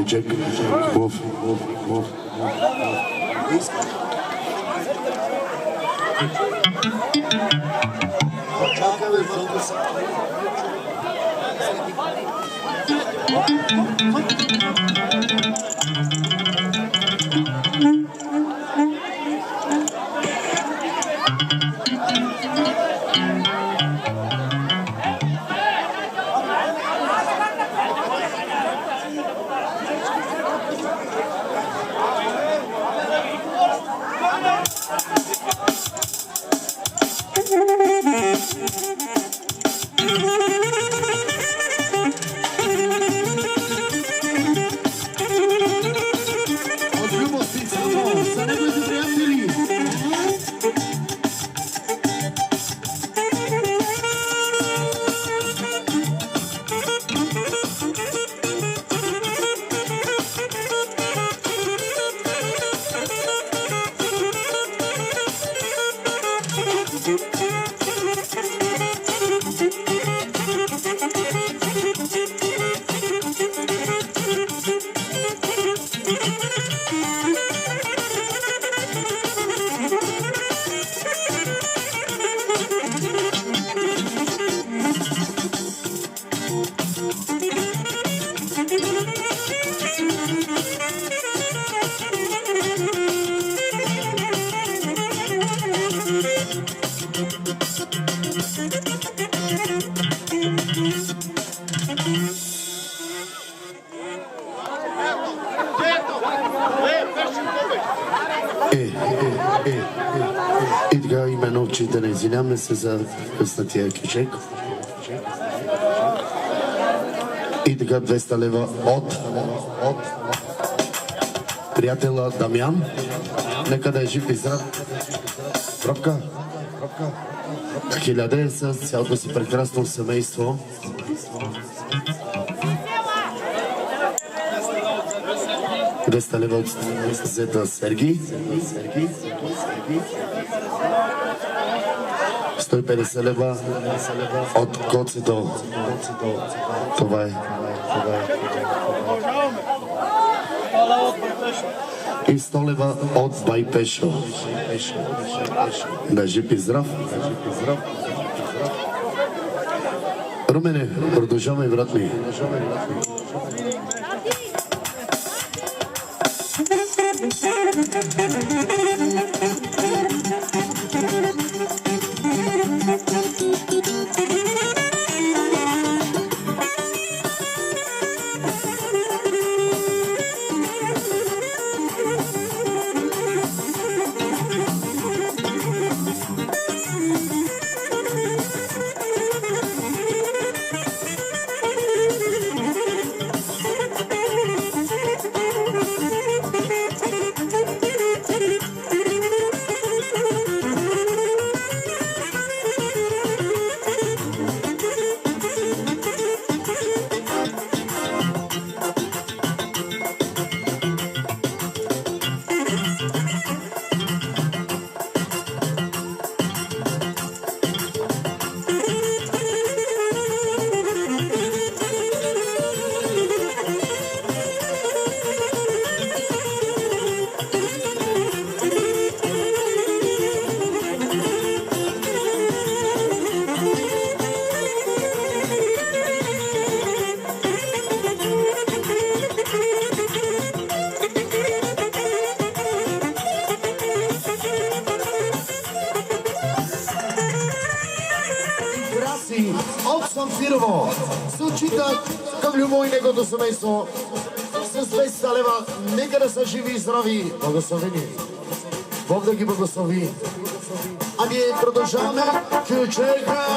Кючек. Мов. И така именно, че да не извиняваме се за къснатия Кючек. И така 200 лева от приятела Дамян. Нека да е жив и здрав. Пробка. 1000 с цялото си прекрасно семейство. Двеста лева от зета Сергий. 150 лева от Коцето. Това е. И 100 лева от Байпешо. Да жив и здрав. Румене, продължаваме, брат ми. Неговото семейство с 200 лева. Нека да са живи и здрави. Благословени. Бог да ги благослови. А ние продължаваме Кючека.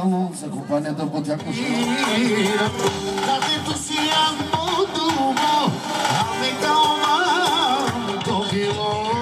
salão, se acompanha da boteca no chão. Na entusiasmo do humor, a me calmar do vilão.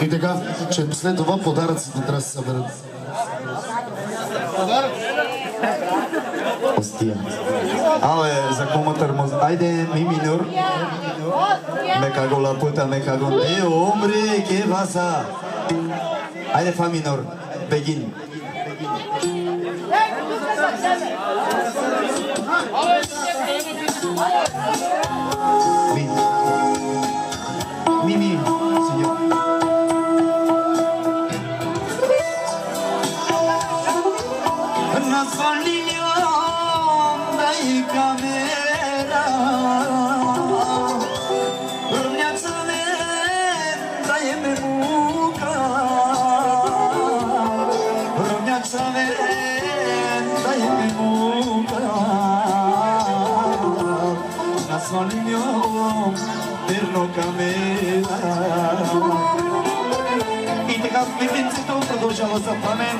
И така, че след това подаръците трябва да се съберат. Hostia. Ale za comatar mos. Haide, mi minor. Me cago la puta, me cago. Hombre, ¿qué pasa? Haide, fa minor. Begin. Mi, señor. И така певицето продължава за Пламен,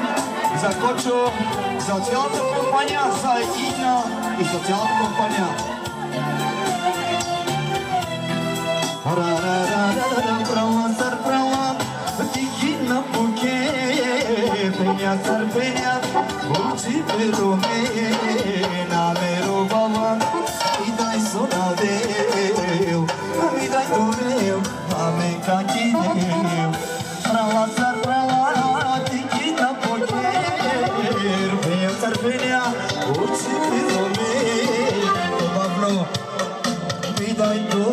за Кочо, за цялата компания, за Ина и за цялата компания. Права, сар, права, тихи на буке, пеня, сар, пеня, учи пероме, намеро баба, и дай сонадел, и дай дорел, аме какинел. Права, сар, права, тихи на буке, пеня, сар, пеня, учи пероме, бабло, и дай дорел.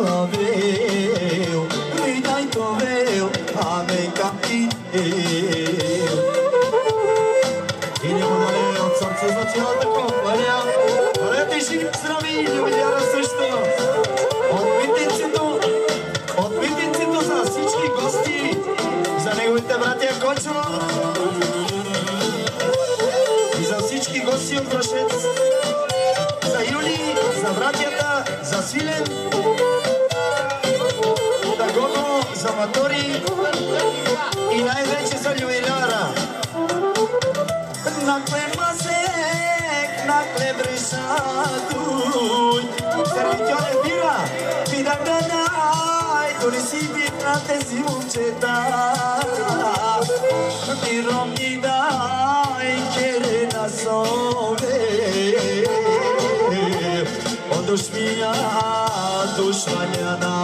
Валя. Бъдете живи, здрави, юбиляра също. От Митницето за всички гости, за неговите братя Кочо и за всички гости от Врашец, за Юли, за братята, за Свилен, за Гого, за Матори и най-вече за юбиляра. Накле мазек, накле брешатуй, сервитьоне бира, пидаганай, дори си бира тези момчета. Миро ми дай, кере на сове, одуш мия, душманя на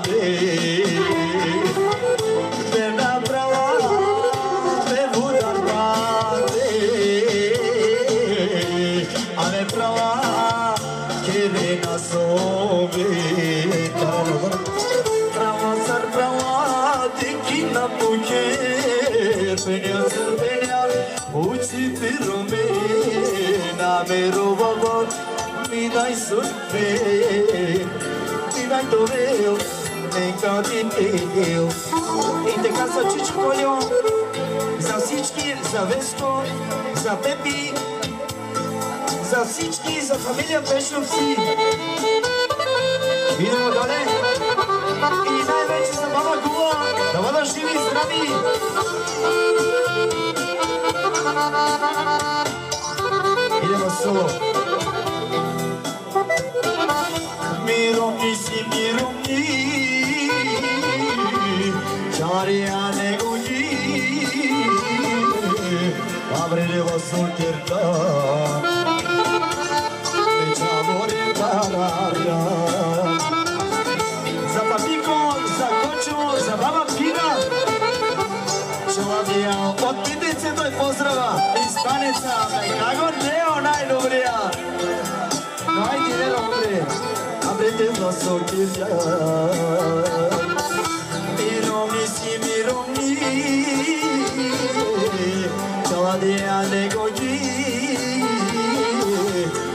бе. Бе направа, бе удар паде, а бе права, кере на сове. Prava sar prava, deki na puke, penya sar penya, uchi pirome, na mero baba, midai surpe, midai toreo, neka tinteo. И така за Чичко Колио, за всички, за Веско, за Пепи, за всички, за фамилия Пешовци. Идемо дале. И най-вече за баба Гула, да бъдат живи и здрави! Идемо соло. Миромни си, миромни, чария не гони, абрелева солтерта, веча море параря. За Папико, за Кочо, за баба Пина. Човавия от Митницето и поздрава. Испанеца, Мекаго Нео най-добрия. Хайде, не добре. Абрете в сокиря. Миромни си, миромни. Човавия не годи.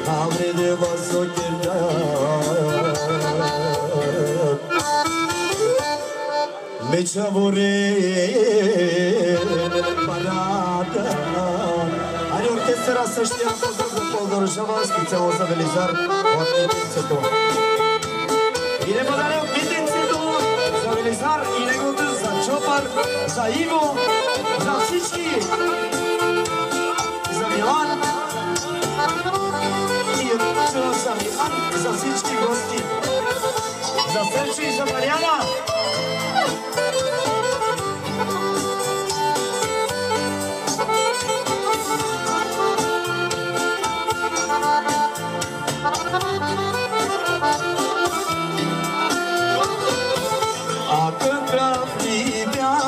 Абрете в сокиря. Мечаворе парада. Али оркестъра същия поздрав за Полдоржава, специално за Велизар от Митницето. Идемо дале от Митницето за Велизар и неговото за Чопар, за Иво, за всички, за Милан и за Милан, за всички гости, за Серчо и за Мариана. А какъв ти бях,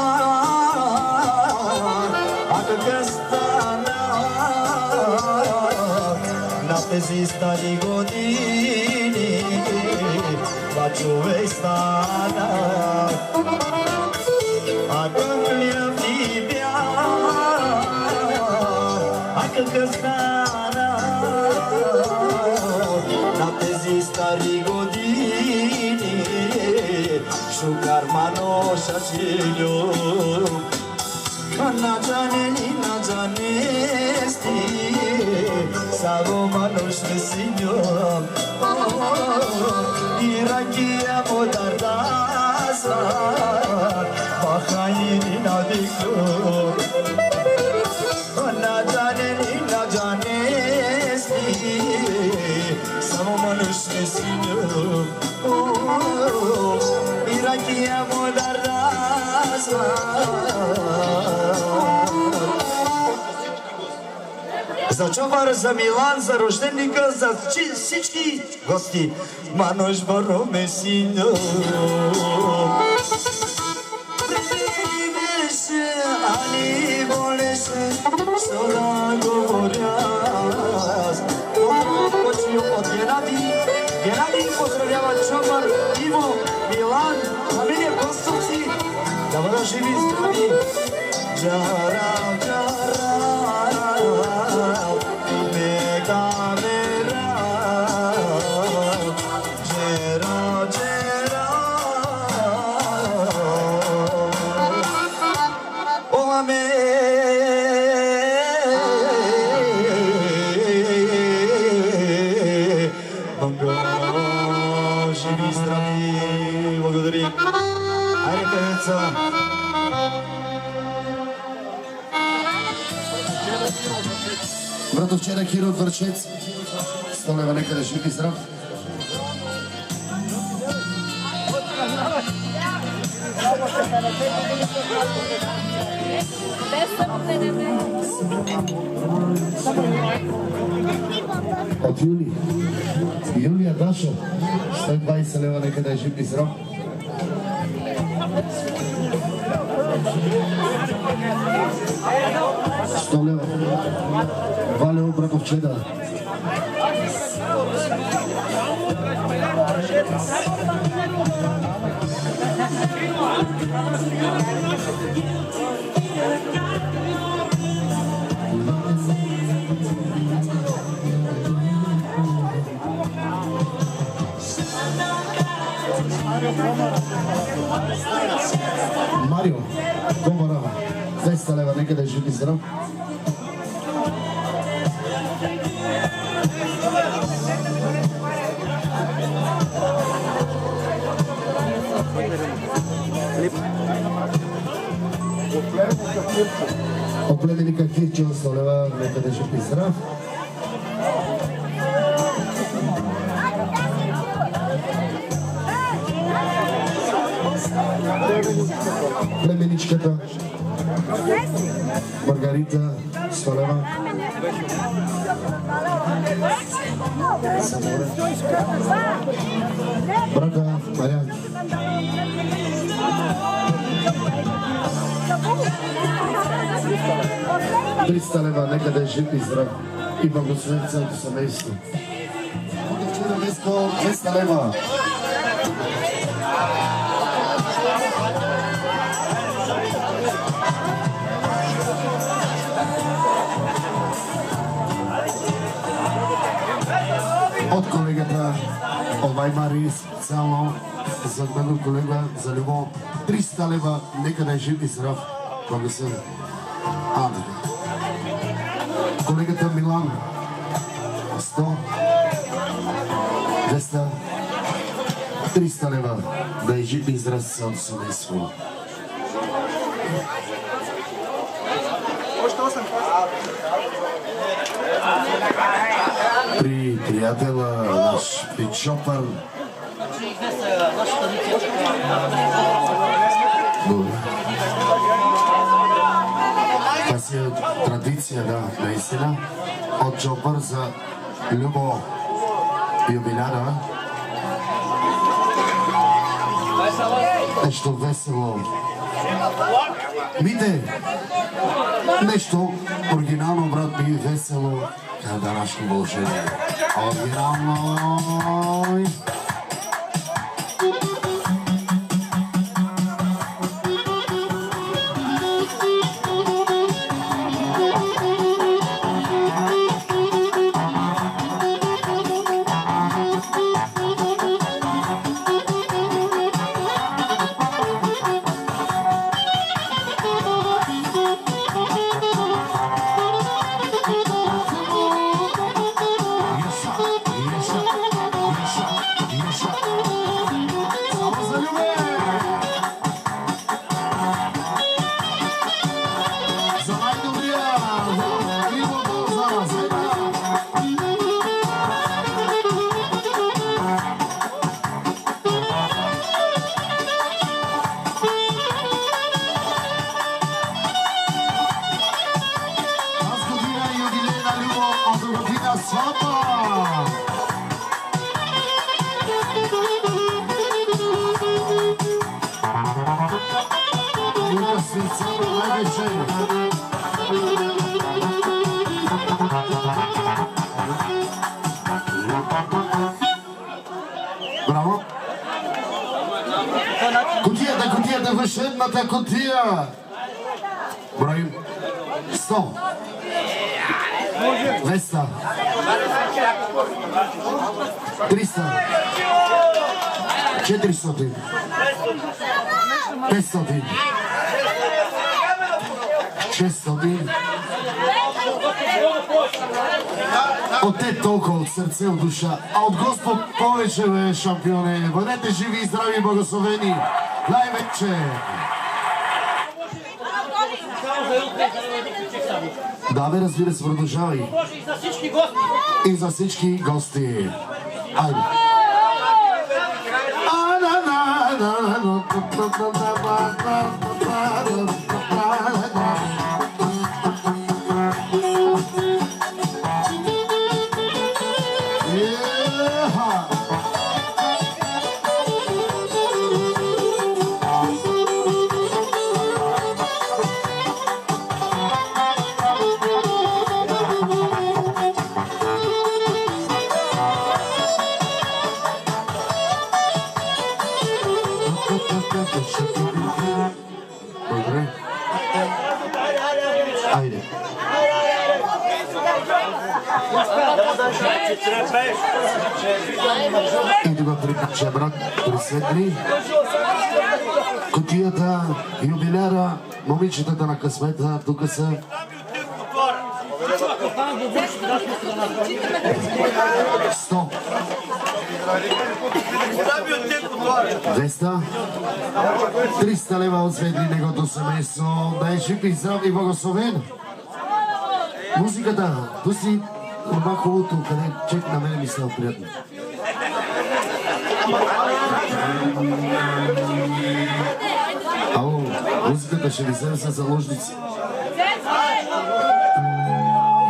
а какъв стана на тези стари години, това човек стана. А какъв ти бях, а какъв стана на тези стари години, Sugar mano shachilo, na jane ni na jane sti, savo manush mesinyo, irakia modardasa, bakhai ni na dikho, na jane sti, savo manush mesinyo. Irakia modardasa. За Чопар, за Милан, за рожденника, за всички гости. Манош баро месино. Прибеше, али болеше, що да говоря. Кочио от Геннадий поздравява Чопар, Иво, Милан, фамилия Костовци. Да бъдат живи и здрави. Джарам, джарам, мека Живи, здрави, благодарим. Айде, певеца. Братовчера Киро от Върчец. 100 лева, нека да жив и здрав. От Юли. Юлия Даша. 120 лева, нека да жив и здрав. Лева. Валео Браковчеда. Марио Комара. 200 лева, нека да жив и здрав. От племеника Кирчо 100 лева, нека да жив и здрав. Племеничката Маргарита 100 лева. Брата Мариан. Триста лева, нека да е жив и здрав и благословен цялото семейство. Вчера Веско 200 лева. От колегата Олваймари специално за мен колега за любов 300 лева, нека да е жив и здрав. Благословен. Колегата Милан 100, 200, 300 лева, да е жив и здрав цялото семейство. При приятела наш, при Чопър. Добре. Това си е традиция, да, наистина. От Чопър за Любо юбиляра. Нещо весело. Мите, нещо оригинално, брат ми, весело. Към днешно вълшебие. Оригинално. Браво! Кутията, вършебната кутия! Броим 100. 200. 300. 400. 500. 600. От те толкова от сърце, от душа, а от Господ повече, бе, шампионе. Бъдете живи и здрави и благословени. Най-вече. Да, бе, разбира се, продължавай. И за всички гости. Айде. Айде. Иди го приключа, брат, присветли. Кутията, юбиляра, момичетата на късмета, тук са. 100. 200. 300 лева от Светли негото семейство. Да е жив и здрав и благословен. Музиката, пусти това хубавото, къде чек на мене ми става приятно. Ало, музиката ще ви вземе с заложници.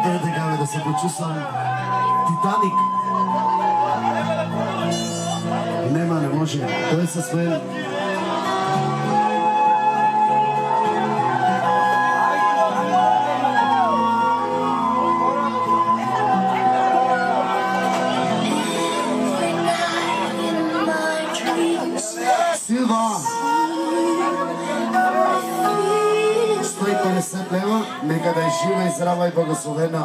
Така бе, да се почувствам Титаник. Нема, не може. Той е със мен. Силва! 150 лева, нека да е жива и здрава и благословена.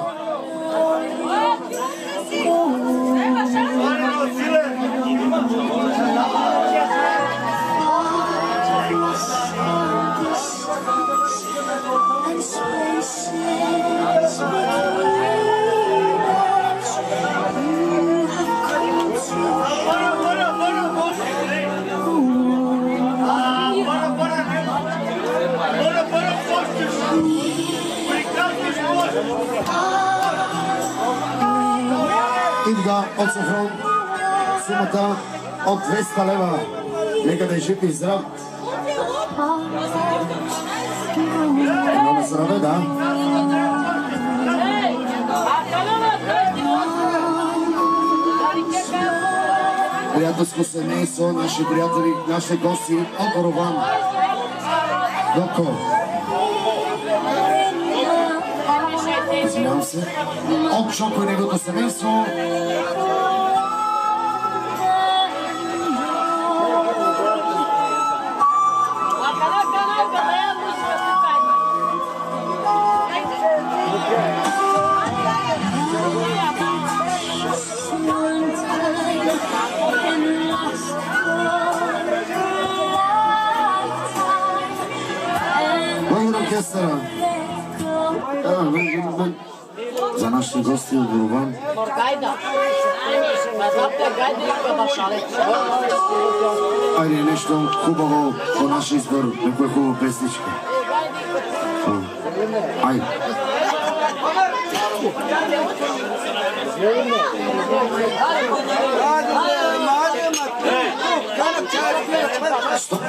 Идва от Софрон сумата от 200 лева. Нека да е жив и здрав. Много здраве, да. Приятелско семейство, наши приятели, наши гости от Борован. Доко. Извинявам се. От Шоко и неговото семейство. Благодаря оркестъра. За нашите гости от Борован. Айде нещо хубаво по нашия избор, някоя хубава песничка. Айде. Стоп!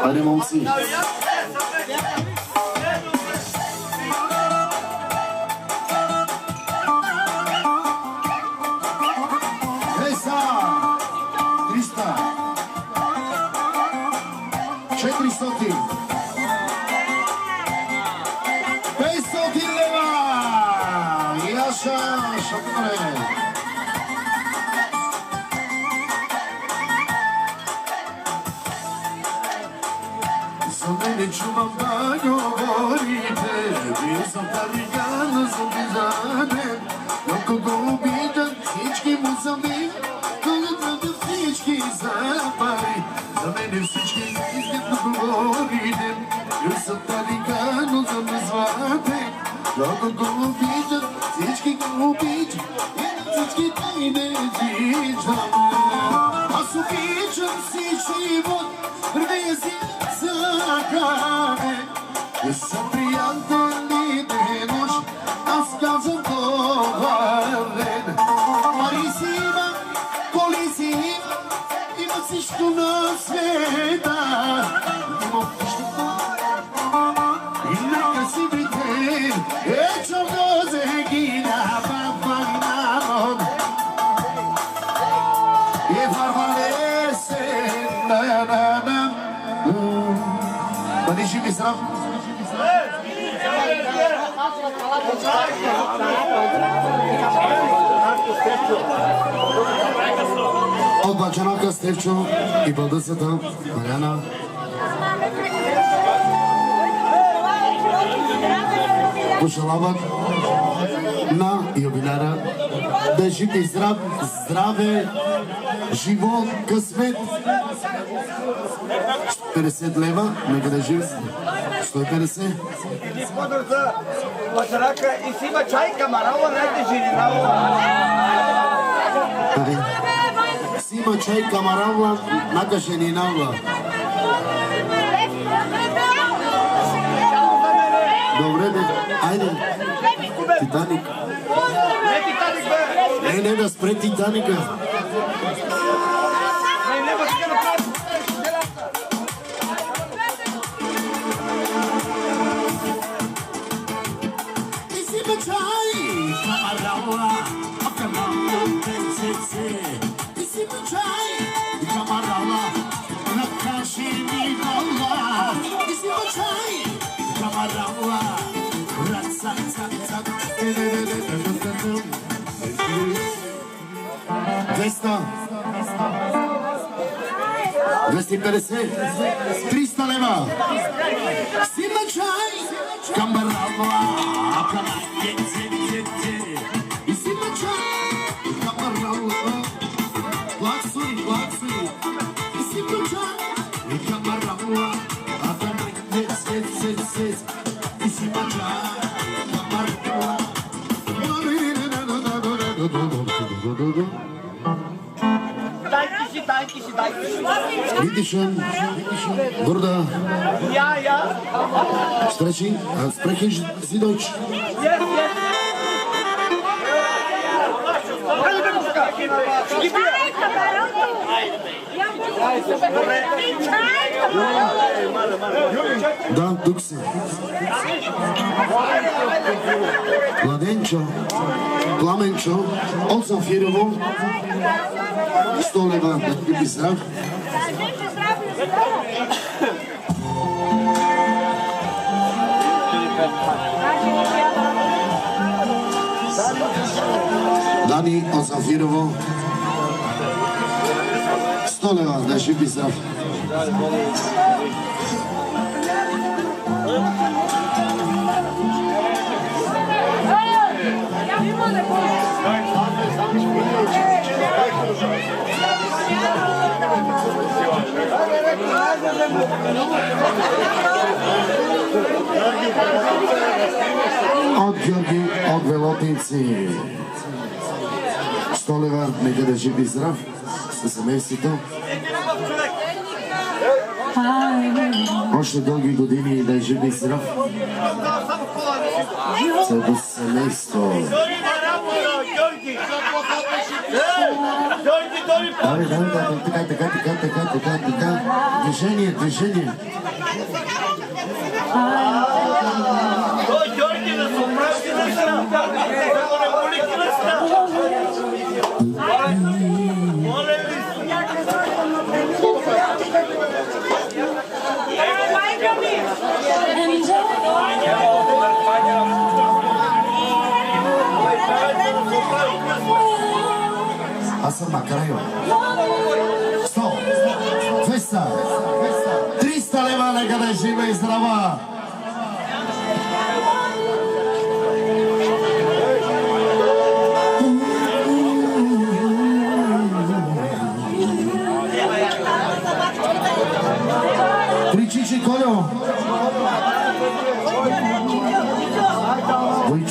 Айде, момци! За мене чу обиждане, ако го обиждат всички му сами, когато трябва всички за пари. За мене всички искат да говорите, и съм таликано за назвате. Ако го обиждат, всички го обичат, и на всички тай не виждам. Аз обичам си живот, вие си закане. И съм приятелите нощ, аз казвам добър ден. Пари си има, коли си има, има всичко на света. Има всичко и на красивите, ето дозе ги на бабанамон. И върване се на-на-на. Бъди жив и здрав. От бачанака Стефчо и бълдъцата Мариана. Пожелават на юбиляра да е жив и здрав, здраве, живот, късмет. 50 лева, нека да е жив. 150. Господар за бачанака и си има чай, камарала, не те жиринала. Си има чай, камарала, нака женинала. Добре, бе, айде. Титаник. Не Титаник, бе! Не, да спре Титаника. Не, бе, ще направи. И си има чай, камарала, камарала, и си има чай, камарала, нака женинала. И си има чай, камарала, рацак-цак-цак. 200, 250, 300 лева. Сима чай, камбарава, и сима чай, камбарава, плаксуй, и сима чай, камбарава, и сима чай, камбарава. Дай ти си. Bitteschön, Bruder. Ja. Sprechen Sie Deutsch? Yes. Да, тук си. Младенчо, Пламенчо, от Замфирово, 100 лева, да ти здрав. Дани от Замфирово, 100 лева, да жив и здрав. От Георги, от Велотинци. 100 лева, нека да жив и здрав със семейството. Още дълги години да е жив и здрав. Цялото семейство. Давай, така. Движение. Георги, да се оправи на Аз съм накрая. 100, 200, 300 лева, нека да е жива и здрава.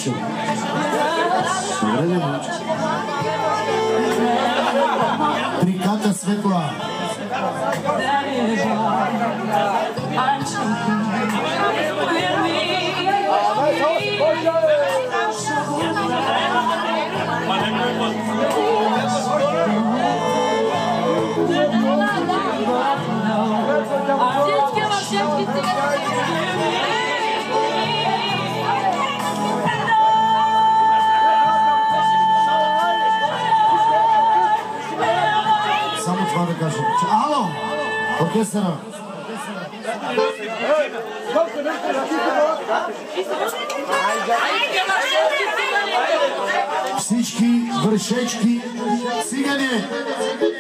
Момче. Добре, бе, момче. Триката светла. Само това да кажем. Ало! Оркестъра! Всички вършечки цигани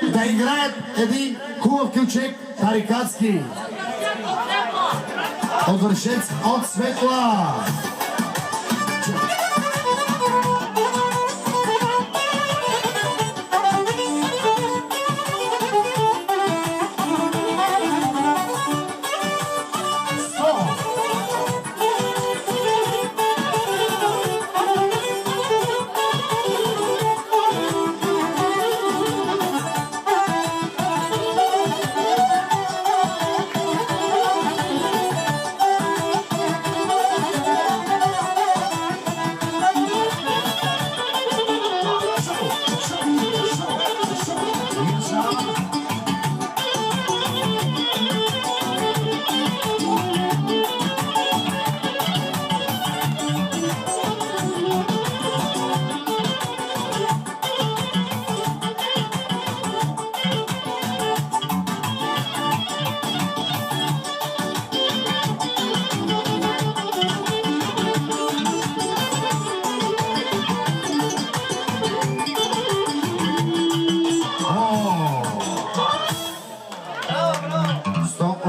да играят един хубав кючек тарикатски. От вършец от Светла.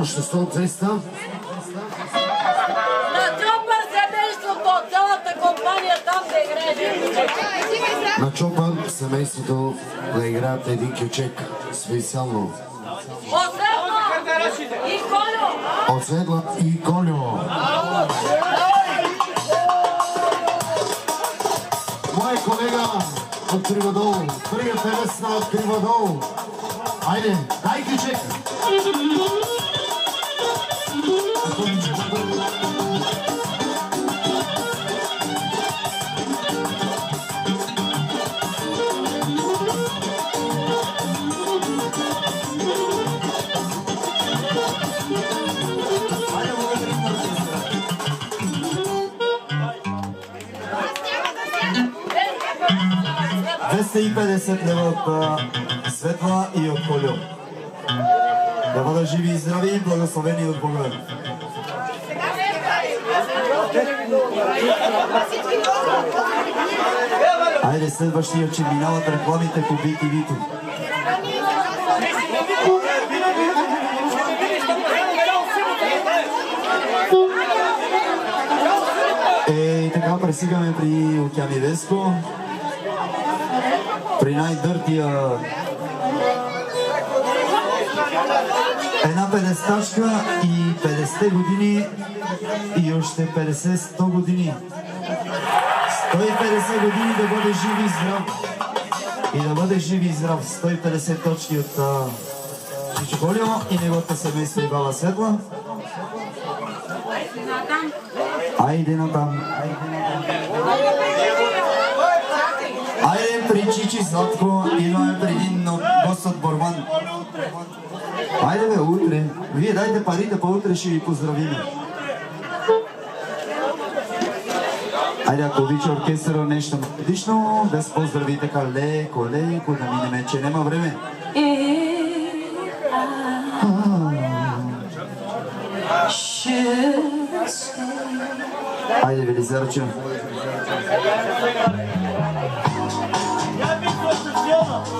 Още 100-200. На Чопър семейството, цялата компания там да играе. На Чопър семейството да играят един кючек специално. От Светла и Колю. От Светла и Колю. Мой колега от Криводол. Първият певец на Криводол. Айде, дай кючек. и 50 лева от Светла и от Колю. Да бъдат живи и здрави и благословени от Бога. Айде следващия, че минават рекламите по BTV-то. И така пресигаме при Океан Ивеско. При най-дъртия една 50-тачка и 50 години и още 50-100 години. 150 години да бъде жив и здрав. И да бъде жив и здрав. 150 точки от Чичо Колю и неговата семейство и баба Светла. Айде натам. Айде при Чичи Сладко, идваме при един гост от Борбан. Айде бе, утре. Вие дайте парите, па утре ще ви поздравим. Айде, ако обича оркестъра нещо мелодично, да се поздрави така леко, леко, да минеме, че няма време. Айде, Велизарчо.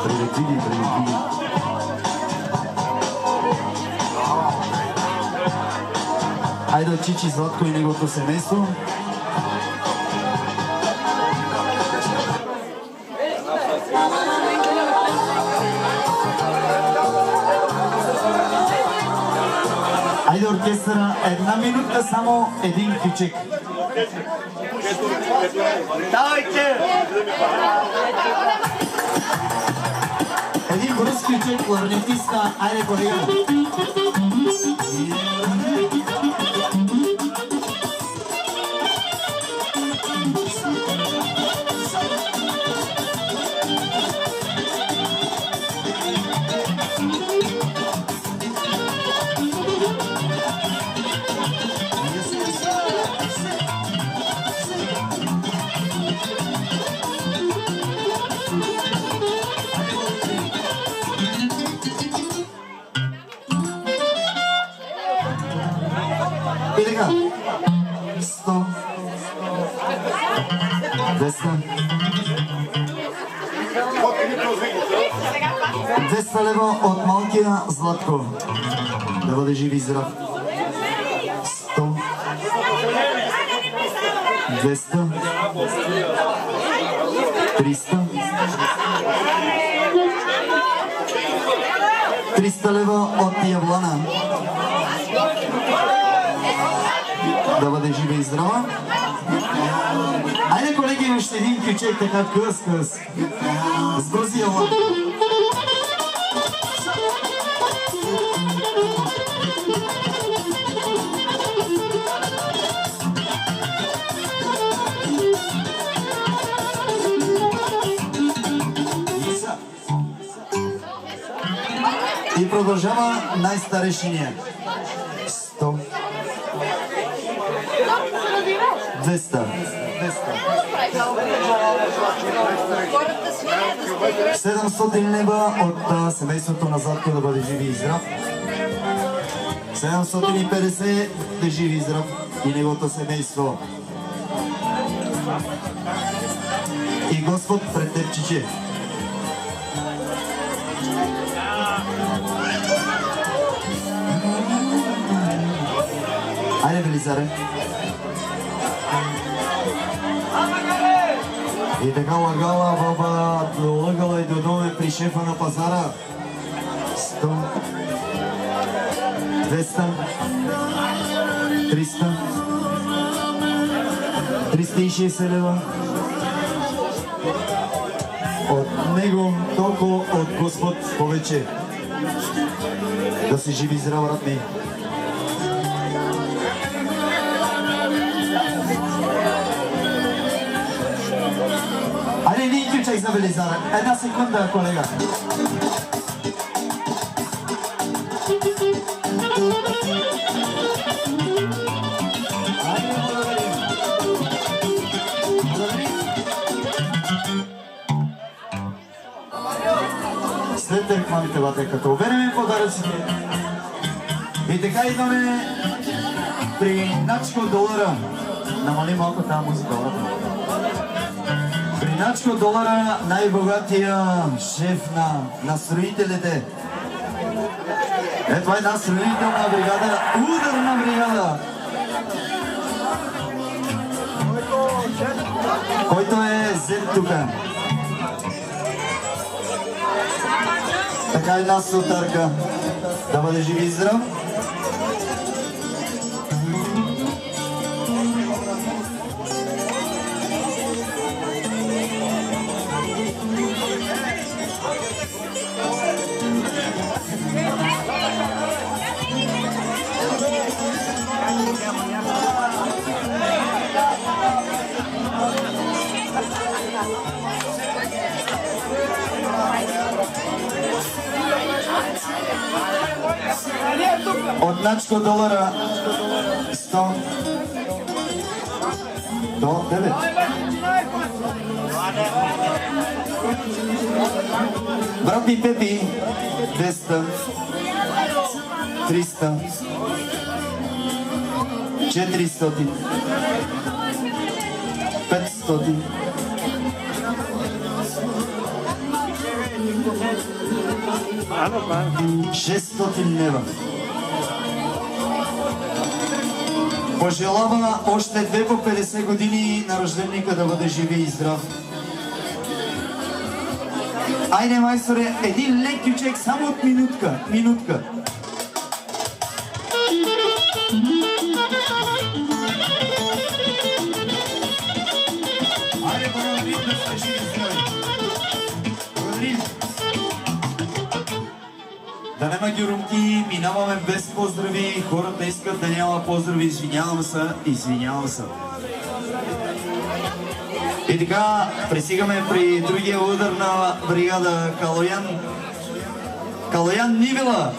Прилетили. Айде от Чичи Златко и неговото семейство. Айде оркестъра, една минутка само един кючек. Давайте! Един бърз ключек, кларнетиста, айде колега. И така, 100, 200 лева от малкия Златко. Да бъде жив и здрав. 100, 200, 300, 300 лева от Явлана. Да бъде жива и здрава. Айде, колеги, още един ключек, така къс. Сбързи Явлана. И продължава най-старешиния. 100, 200, 700 лева от семейството на Златко да бъде живи и здрав. 750 да живи и здрав и неговото семейство. И Господ пред теб, чиче. Айде, Велизаре. И така лагала баба, лъгала и додове при шефа на пазара. 100, 200, 300, 360 лева. От него толкова от Господ повече. Да си живи здрав, рад ми. Айде, един ключек за Велизара. Една секунда, колега. След рекламите, бате, като оберем подаръците. И така идваме при начко долара. Намали малко тази музика, брата. При начко долара най-богатия шеф на строителите. Това е една строителна бригада, ударна бригада. Който е зет тука. Така една сутарка. Да бъде жив и здрав. От начко долара 100 до 9. Брат ми Пепи 200, 300, 400, 500, 600 лева. Пожелава още 2 по 50 години на рожденика да бъде живи и здрав. Айде, майсторе, един лек ключек само от минутка. Да няма гюрумки, минаваме без поздрави. Хората искат да няма поздрави. Извинявам се. И така, пристигаме при другия удар на бригада Калоян. Калоян Нивела.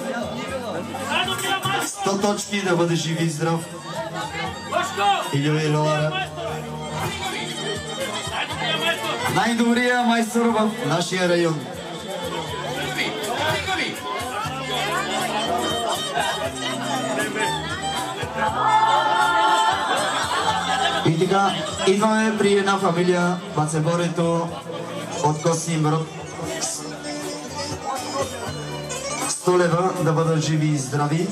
100 точки, да бъде жив и здрав. Илю Лора. Най-добрия майстор в нашия район. И така, идваме при една фамилия, Бацеборето от Костин Брод. 100 лева, да бъдат живи и здрави.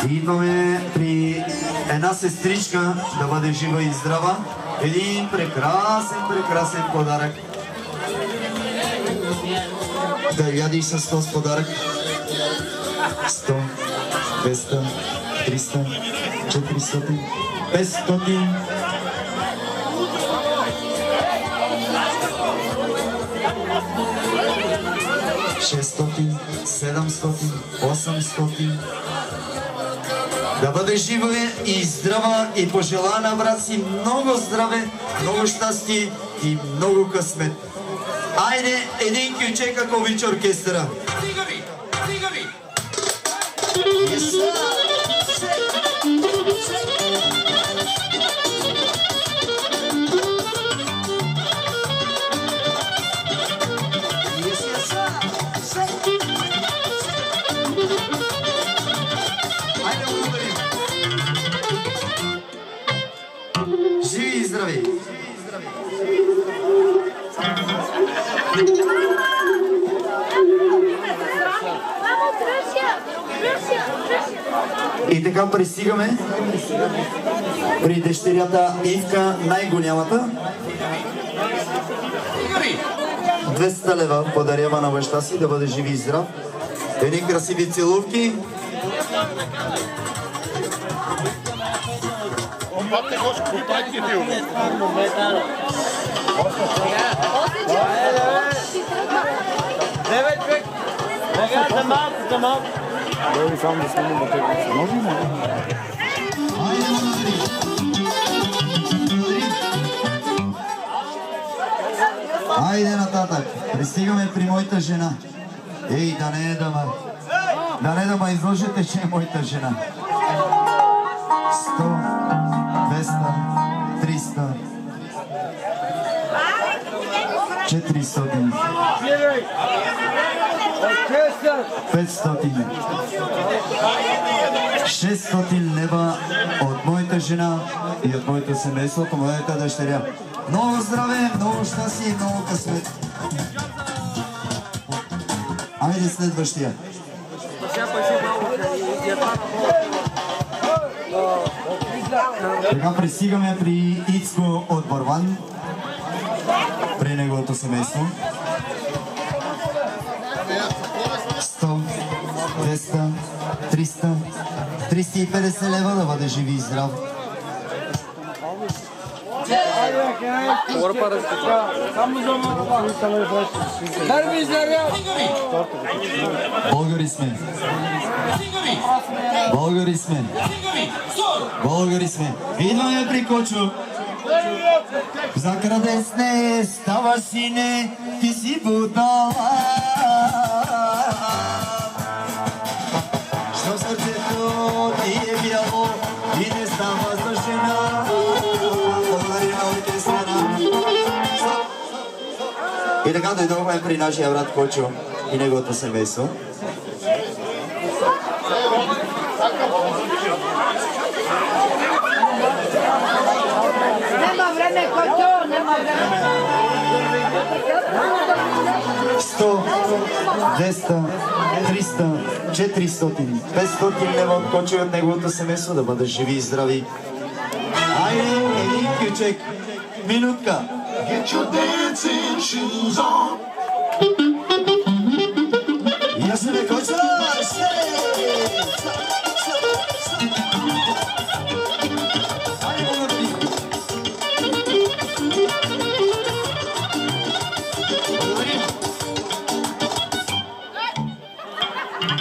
И идваме при една сестричка, да бъде жива и здрава. Един прекрасен подарък. Да ядиш с този подарък. 100, 200, 300, 400, 500. Шестстотин, 700, 800. Да бъде жива и здрава и пожелая на брат си много здраве, много щастие и много късмет. Айде, един кючек, ако обича оркестъра. Стига ви! Живи и здрави! И така пристигаме при дъщерята Ивка, най-голямата. 200 лева подарява на баща си, да бъде жив и здрав. Едни красиви целувки. Айде нататък. Пристигаме при моята жена. Ей, да не да ме изложите, че е моята жена. 100, 200, 300, 400, 500, 600 лева от моята жена и от моето семейство, от моята дъщеря. Много здраве, много щастие и много късмет. Айде следващия. Така пристигаме при Ицко от Барван, при неговото семейство. 100, 200, 300, 350 лева, да бъде живи и здрав. Българи сме. Българи сме. Идваме при Кочо. За крадесне става сине, ти си будала. Що сърцето ти е бяло и не става за жена. Българи на оркестъра. И така дойдохме при нашия брат Кочо и неговото семейство. Нема време, Кочо, нема време. 100, 200, 300, 400, 500 лева от Кочо и от неговото семейство, да бъдат живи и здрави. Айде, един кючек, минутка. Get your dancing shoes on. Ясне, Кочо!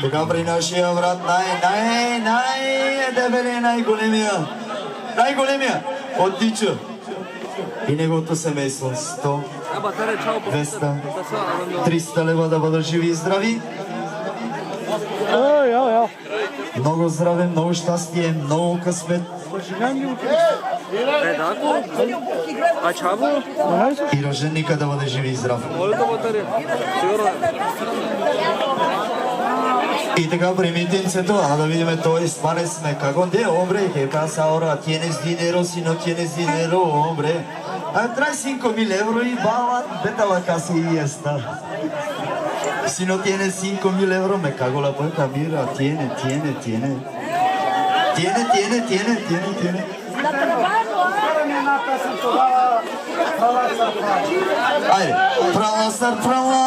Така при нашия брат най-дебелия, най-големия от Дичо и неговото семейство. 100, 200, 300 лева да бъдат живи и здрави. Много здраве, много щастие, много късмет. И роженика да бъде живи и здрав. И така при митинцето, да видим той стане сме како де, hombre, que pasa ahora, tienes dinero, si no tienes dinero, hombre. Trae 5,000 euros y va, vete a la casa y ya está. Si no tienes 5,000 euros, me cago la puerta, mira, tiene. Айде, прала,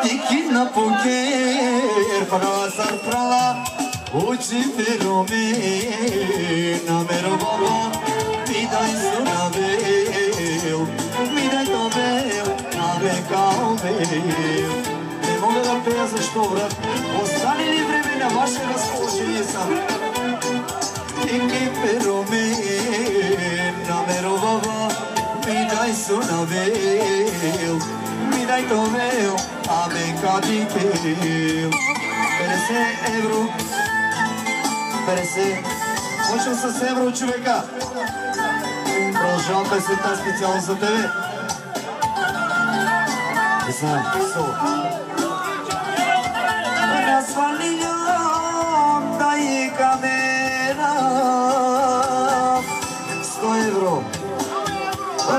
тики на покер, прала, очи пероме, намеро баба, ми дай сонавел, ми дай товел, абе каумел. Не мога да пея защо, брат, остане ли време на ваше разположение сам? Тики пероме, намеро баба, mi dai sonavel, mi dai tovel, amen cadichel. Пересе евро, почвам с евро, човека. Продължавам песента специално за тебе. Развалилям, дай камера, 100 евро.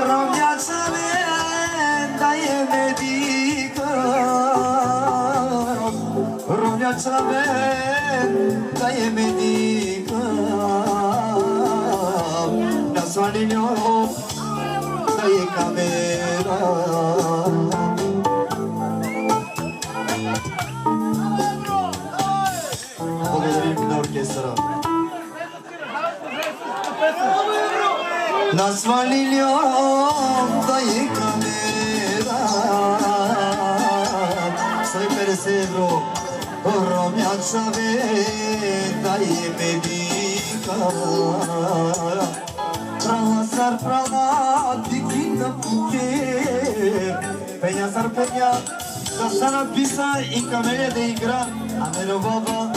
Ровняца мен да е медика, ровняца мен да е медика, на свалиньо да е камера. Благодарим на оркестъра. На свалилям да е камера, 150 евро, ромяча мен да е медика. Прала, тики на пукер, пеня, да стана писа и камеля да игра, а не любова.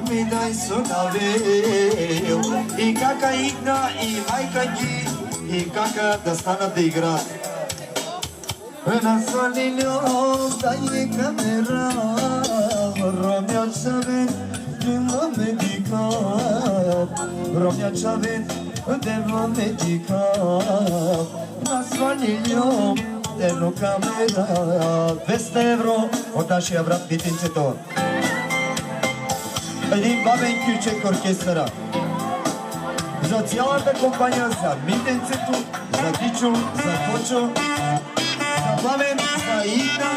Mi dai sonavel, и кака игна, и майка ги, и кака да станат да играят. На свалилям да е камера, ромяча мен дела медика, ромяча мен дела медика. На свалилям дела камера, 200 евро от нашия брат митинцето. Един бабен кючек оркестъра. За цялата компания, за митенцето, за Дичо, за Кочо, за бабен, за Ина,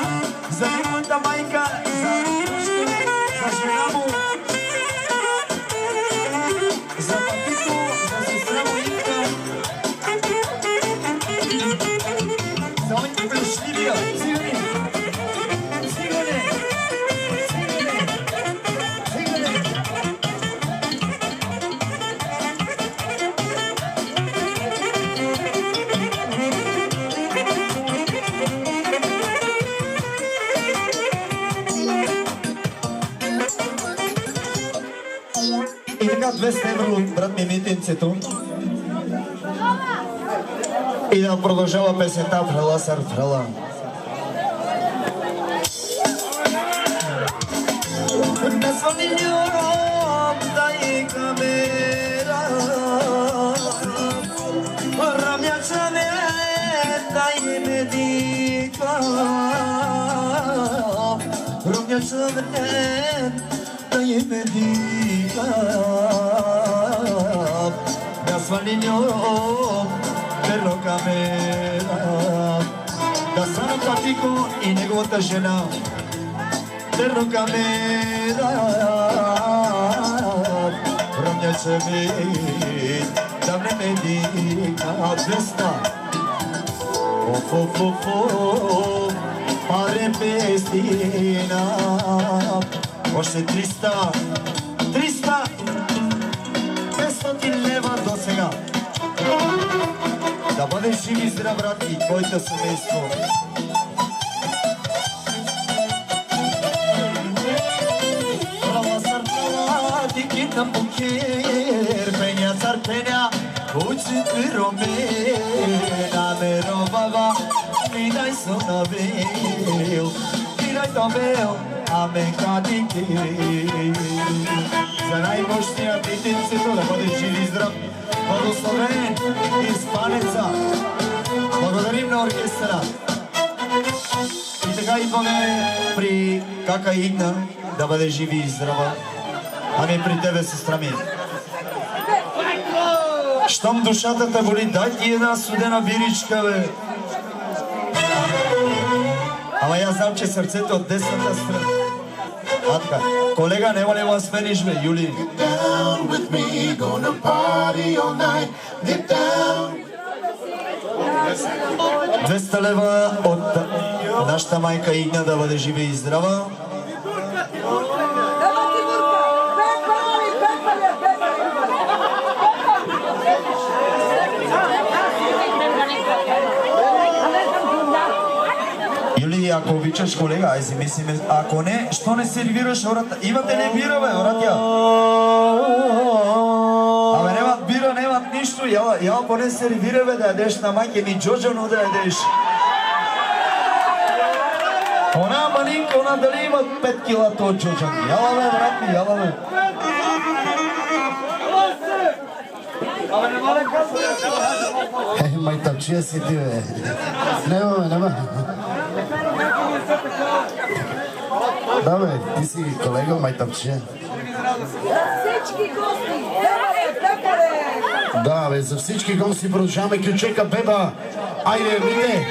за неговата майка, за жена му, за папито, за сестра му Инка, за онки плешливия, сигурни. И така 200 евро от брат ми митинцето. И да продължава песента Фрала сар фрала. На свалилям да е камера, рамяча мен да е медика, рамяча мен да е медика. На свалилям перо камера, да стана Патико и неговата жена. Perro camera, ромняче ми, давне медика, 200. Оф, аре пестина, Още 300 500 лева до сега. Да бъдеш жив и здрав, брат, и твоето семейство. Права съртала, дикита покер, пеня сърпеня, учи ти ромена, ме робава, минай сонавел, минай табел, амен кадики. За най-мощния детенцето да бъде жив и здрав, благословен Испанеца. Благодарим на оркестъра. И така идваме при кака Игна, да бъде живи и здрава. Ами при тебе, сестра ми. Щом душата те боли, дай ти една студена биричка, бе. Ама я знам, че сърцето от десната страна. Атка, колега, нема ли ма смениш, бе, Юли? Down with me, gonna party all night. Get down. 200 лева от нашата майка Игна, да бъде жива и здрава. Юли, ако обичаш, колега, ай си мислиме, ако не, що не сервираш хората? Имате ли бира, бе, братя? Абе, немат бира, немат нищо, яла поне сервира, бе, да ядеш на майке ми джоджано да ядеш. Она малинка, она дали има 5 кила то джоджан. Яла, бе, брат ми, яла, бе. Майтапчия си ти, бе. Нема, бе, нема. Да, бе, ти си колега, майтапчия. Всички гости! Да, бе, за всички гости продължаваме ключека Беба. Айде, мите!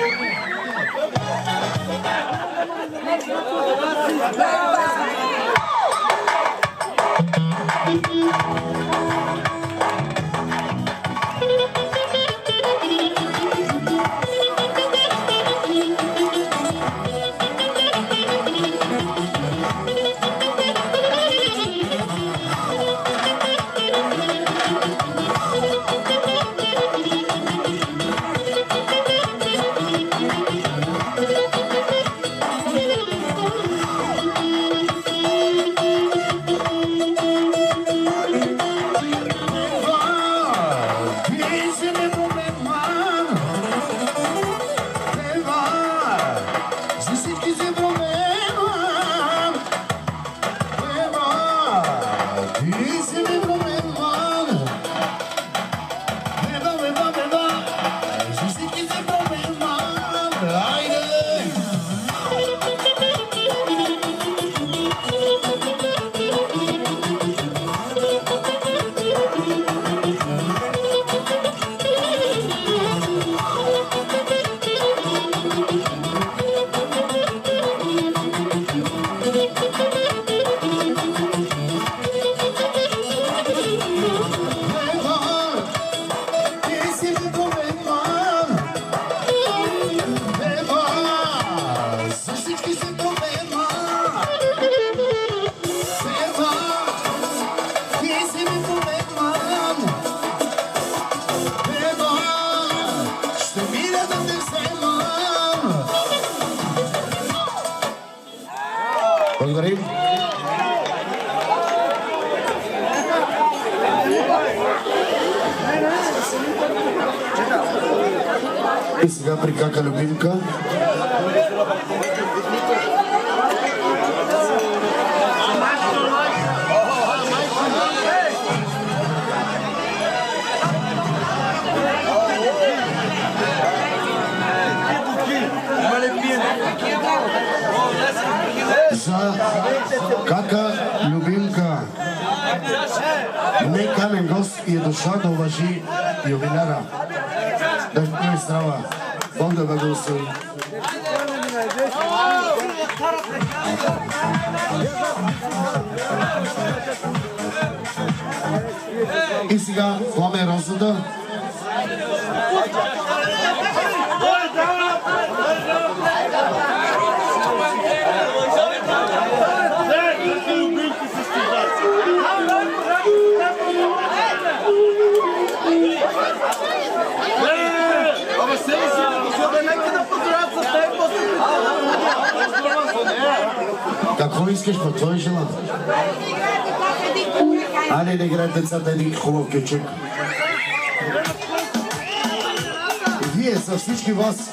Благодарим. И сега при кака любимка. За кака любимка. Неканен гост и е дошла да уважи юбиляра. Да ви здрава. Бог да благослови. И сега Пламен Розата. Какво искаш, па това е желано? Айде да играят децата един хубав кючек. Вие са всички вас.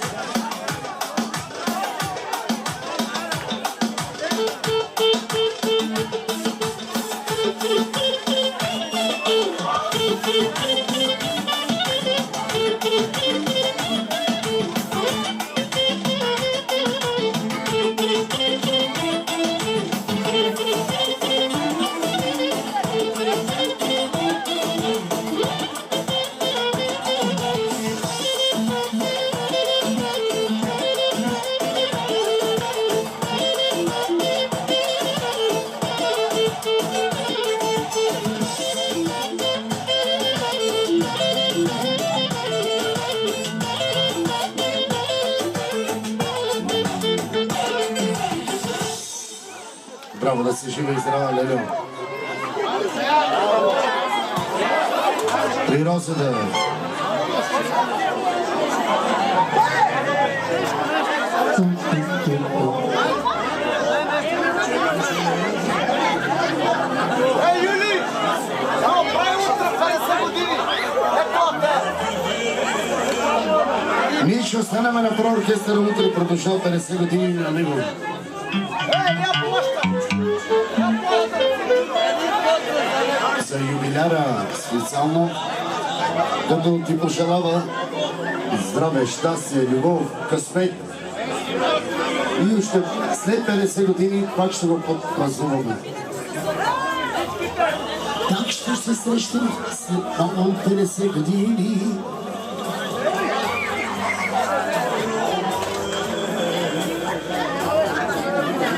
Браво, да си жива и здрава, Лелю. При розата. Юли! Само прави утре 50 години! Ние ще останем на прооркестъра утре, продължал 50 години на него. За юбиляра специално, като ти пожелава здраве, щастие, любов, късмет. И още след 50 години пак ще го празнуваме. Так ще се срещам след 50 години.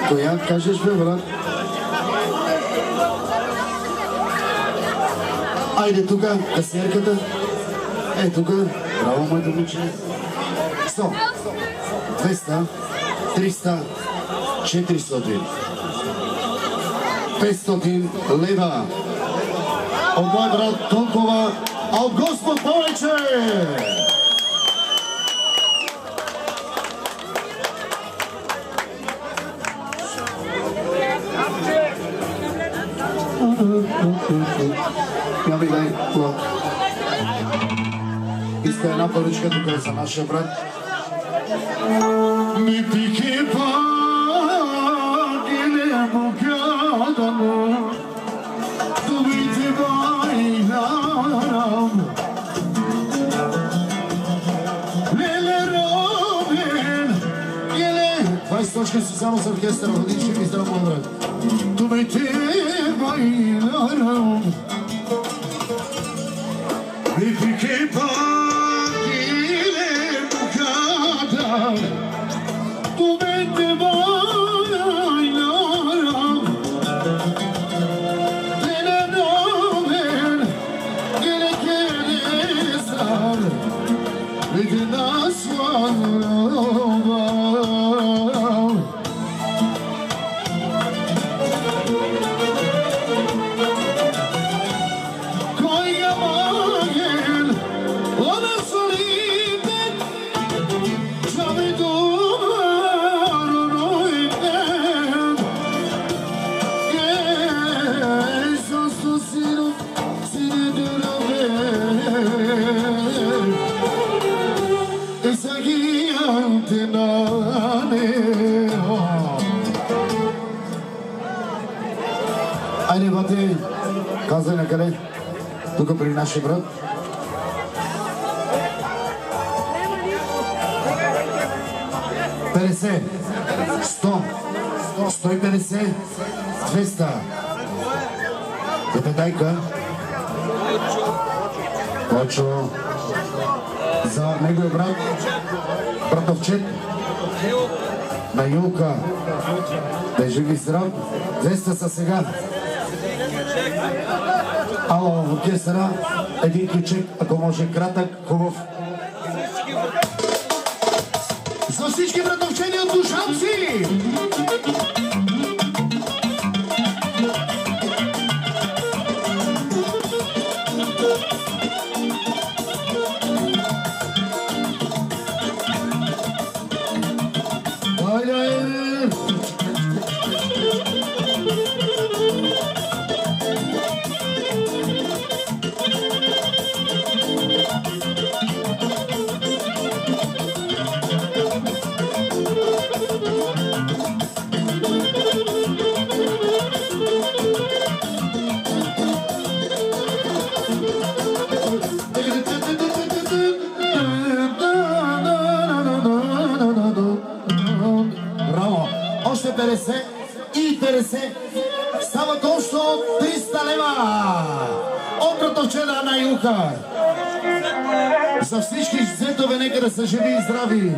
Коя кажеш, бе, брат? Айде тука, касиерката. Е, тука. Браво, моето момиче. 100, 200, 300, 400, 500 лева. От мой брат толкова, а от Господ повече! Я ми дай плат. Иска една паричка тук за нашия брат. Ми пики пагиле му кадано, тубите байларам. Леле робен, еле. 20 точки си само с оркестъра, ходи, ще ми здрав, мой брат. Tubite bailaram, Vipike pagile mukadar, Tubite bailaram, Dile nomen, gele gelesar, Vide nasvanam. Айде, бате, казай на къде? Тук при нашия брат. $50, 100, 150, 200. Депедайка. Точно. За неговия брат, братовчет на Юлка. Да е жив и здрав. 200 са сега. Ало, в оркестъра, един ключек, ако може кратък, хубав. За всички братовчени от Душанци! Айде! Браво! Още 50 и 50 става кощо 300 лева! Обратно вчера на юха! За всички зетове нека да са живи и здрави!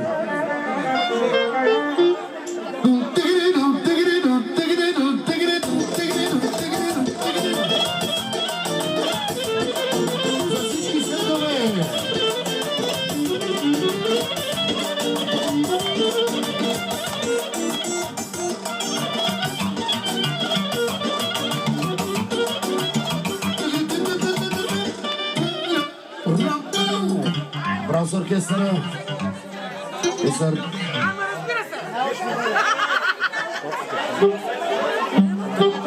За всички зетове! Браво с оркестъра!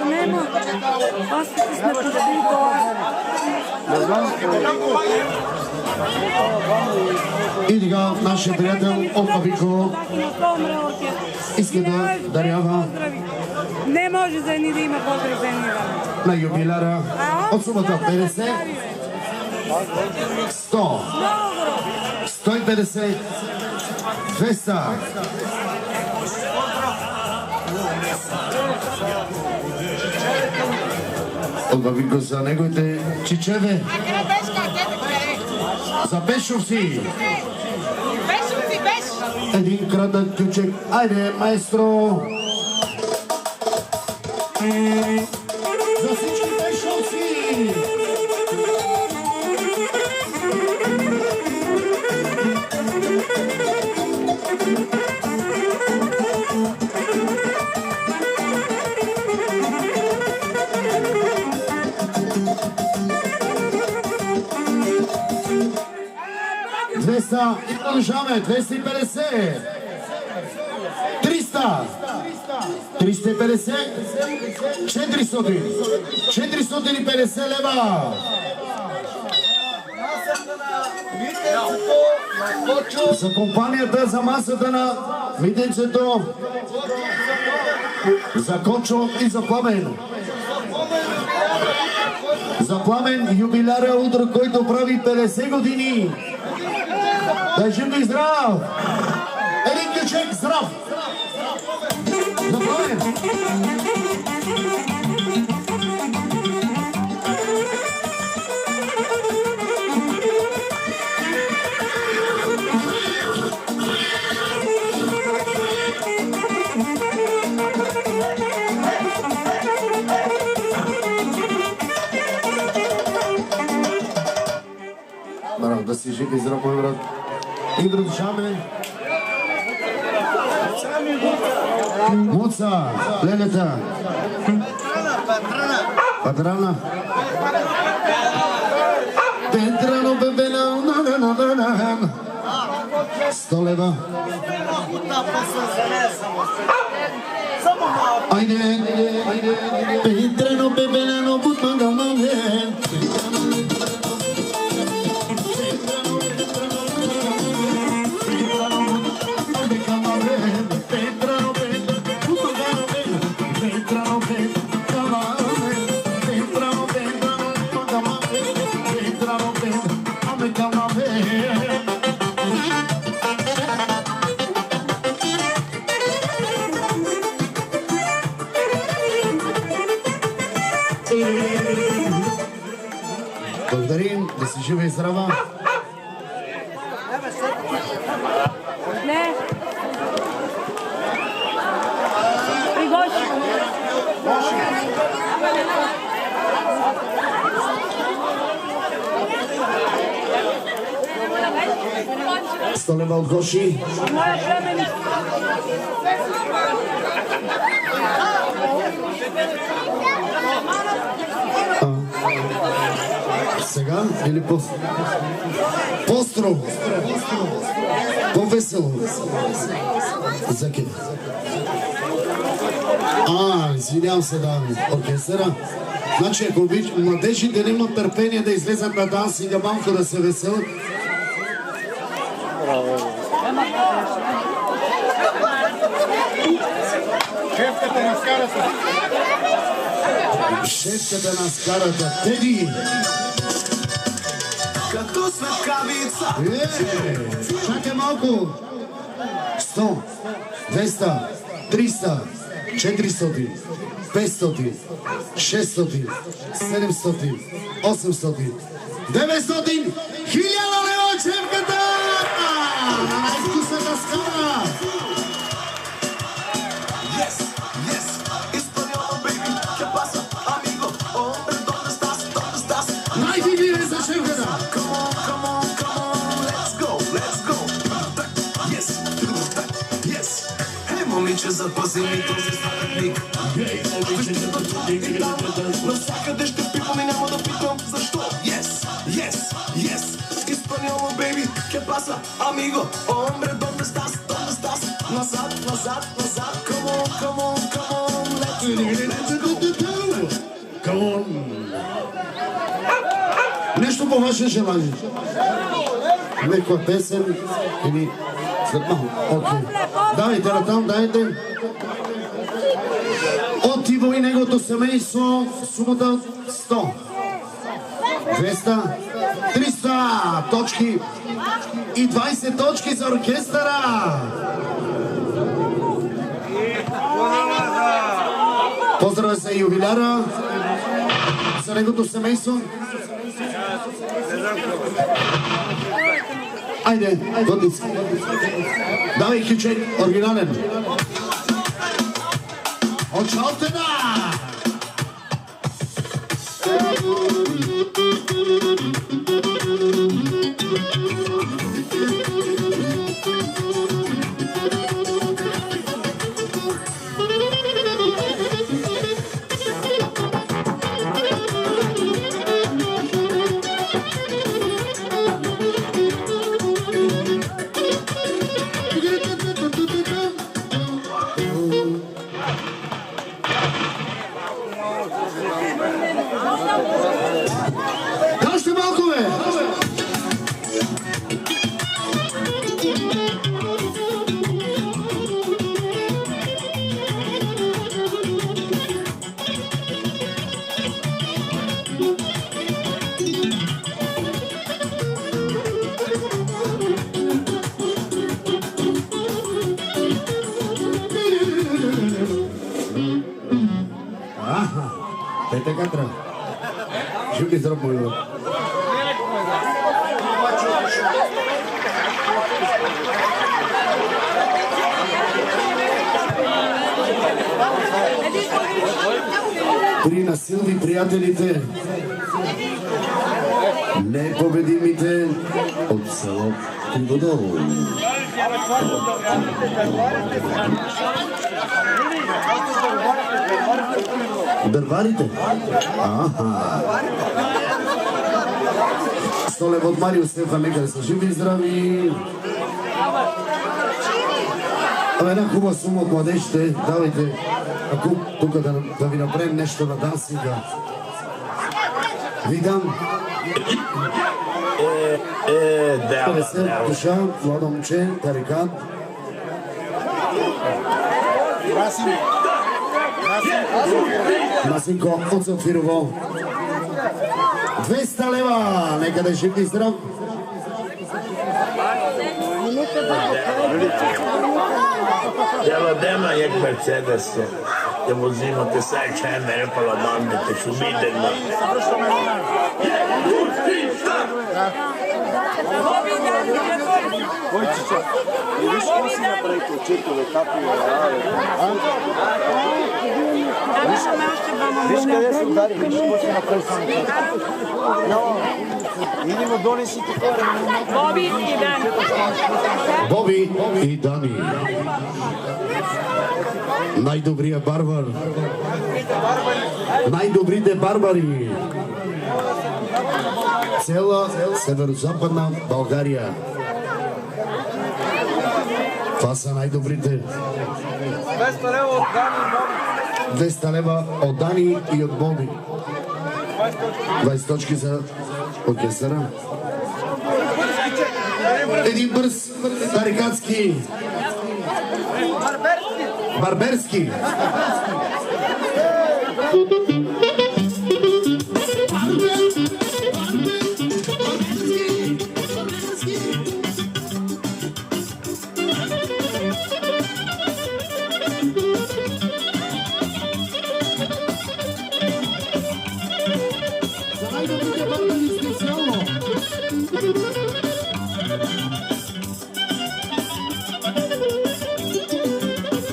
Нема. Аз сме подбили И сега нашия приятел от Павико иска да дарява Не може за ни да има по-грозени. на юбиляра от сумата 50, 100, 150, 200. От Павико за неговите чичеве. За Бешовци. Един кратък ключек. Айде, маестро! За всички Бешовци! И продължаваме. 250, 300, 350, 400, 450 лева. За компанията, за масата на митенцето, за Кочо и за Пламен. За Пламен, юбиляра утро, който прави 50 години. Да жив и здрав! Един ключек, здрав! За Пламен! Браво, да си жив и здрав, мой брат. И продължаваме. Муца, Лелета. Патрана. Петрано бебена, на. 100 лева. Айде. Петрано бебена, бутмана, мавен. Благодарим, да си жива и здрава. Не. Пригощи. Столева от Гоши. Моя племенник. Сега или после? Постро. По-весело. За къде? Извинявам се, да, оркестъра. Значи, ако младежите не имат търпение да излезат на дансинга, малко да се веселят. Шефката на скарата. Шефката на скарата. Теди! Като светкавица. Чакай малко. 100, 200, 300, 400, 500, 600, 700, 800, 900, 1000 лева от шефката! На най-вкусната скара! Yes, yes, Español, baby. ¿Qué pasa, amigo? Hombre, ¿dónde estás? Най-хибиве за шефката! Come on, let's go. Yes, yes. Hey, момиче, запази ми този сладък. Навсякъде ще пипам и няма да питам защо. Yes, Español, baby. ¿Qué pasa, amigo? Hombre, ¿dónde estás? Назад. Come on, Come on! Нещо по ваше желание. Някаква песен или след малко. Окей. Давайте натам, дайте. От Иво и неговото семейство сумата 100, 200, 300 точки и 20 точки за оркестъра. Поздравя за юбиляра, за неговото семейство. Айде, готници. Давай ключек, оригинален. От Шалтена! Още малко, бе! Те така трябва. Жуки зроб мой лък. При насилни приятелите, непобедимите от село Криводол. Дърварите? Столев от Марио Стефан, нека да са живи и здрави. Абе, една хубава сума от младежите, давайте, ако тук да ви направим нещо на дансинга. Ви дам 50 душа, млада момче, тарикат. Масинко от Зафирово. 200 лева, нека да е жив и здрав. Ela dema jak Mercedes, da vozimo te sai čemere pa la banda te šubideno. Vojčića, i viš ko si napraviti u četove kapije, viš kada su udari, viš ko si napraviti samo kapije. Idemo donesi ti kore. Боби и Дани. Боби и Дани. Най-добрият барбар. Най-добрите барбари. Цела северо-западна България. Това са най-добрите. 200 лева от Дани и Боби. 200 лева от Дани и от Боби. 20 точки за оркестъра. Един бърз тарикатски. Барберски.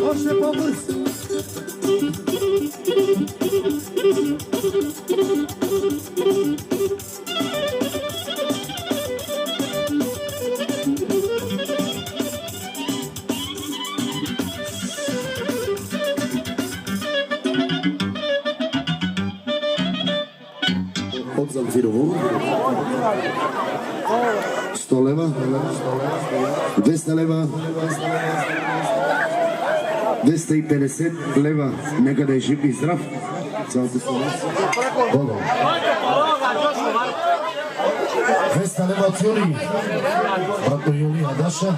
Още по-бърз! От Замфирово 100 лева, 200 лева, 250 лева. Нека да е жив и здрав. Цялото семейство. Бога. 200 лева от Юли. Брато Юли Адаша.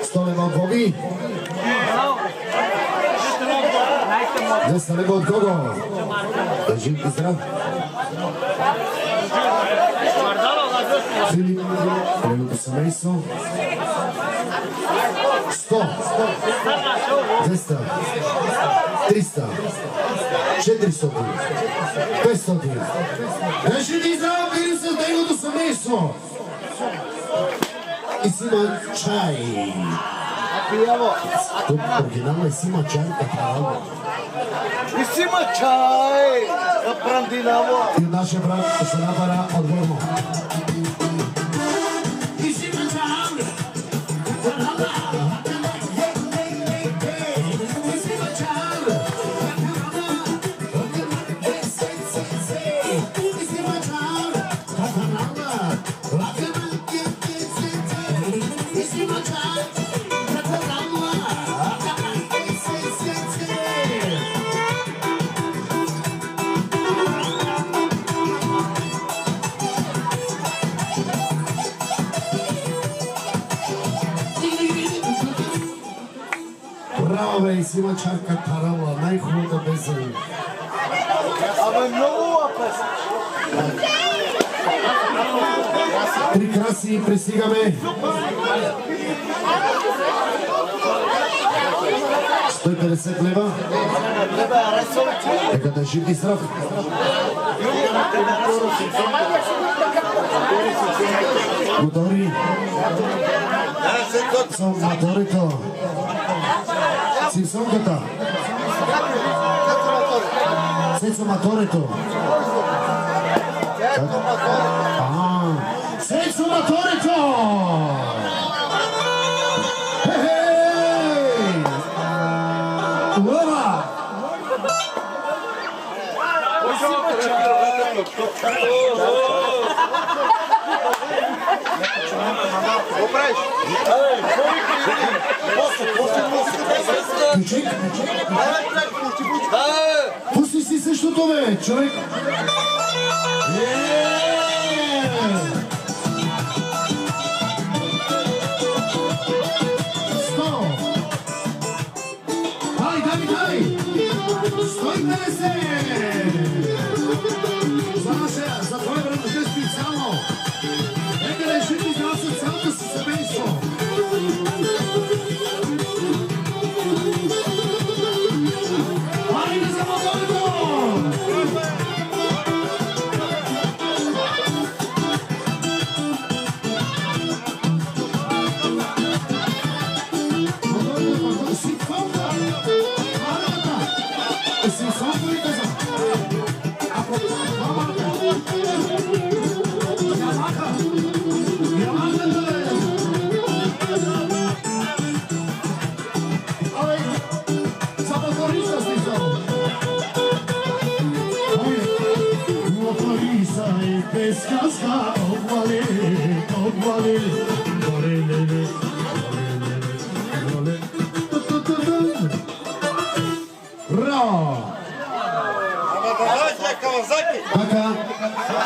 100 лева от Боби. 200 лева от Гого. Да е жив и здрав. Филип, неговото семейство. 100, 200, 300, 400, 500. Беше ли здрав, били с неговото семейство? И си има чай. Тук оригинално е си има чай, кафеналва. И си има чай! Апрандинава! И нашия брат се набара от Гърмо. И си има чай! Браво, бе, и си има чарка тарала, най-хубавата песен. Абе, много песен. Три краси, пристигаме. 150 лева. Нека да жив и здрав. Мотори. Моторито. Симсонката. Сецо моторито. Сецо моторито. Хей! Ура! Ключик? Пусти си същото, бе, човек! Дай! 150! За твой връзка специално! Нека да решите здрав с цялото си семейство! Хайде за моторито! Pescasca, oh, vale, Така,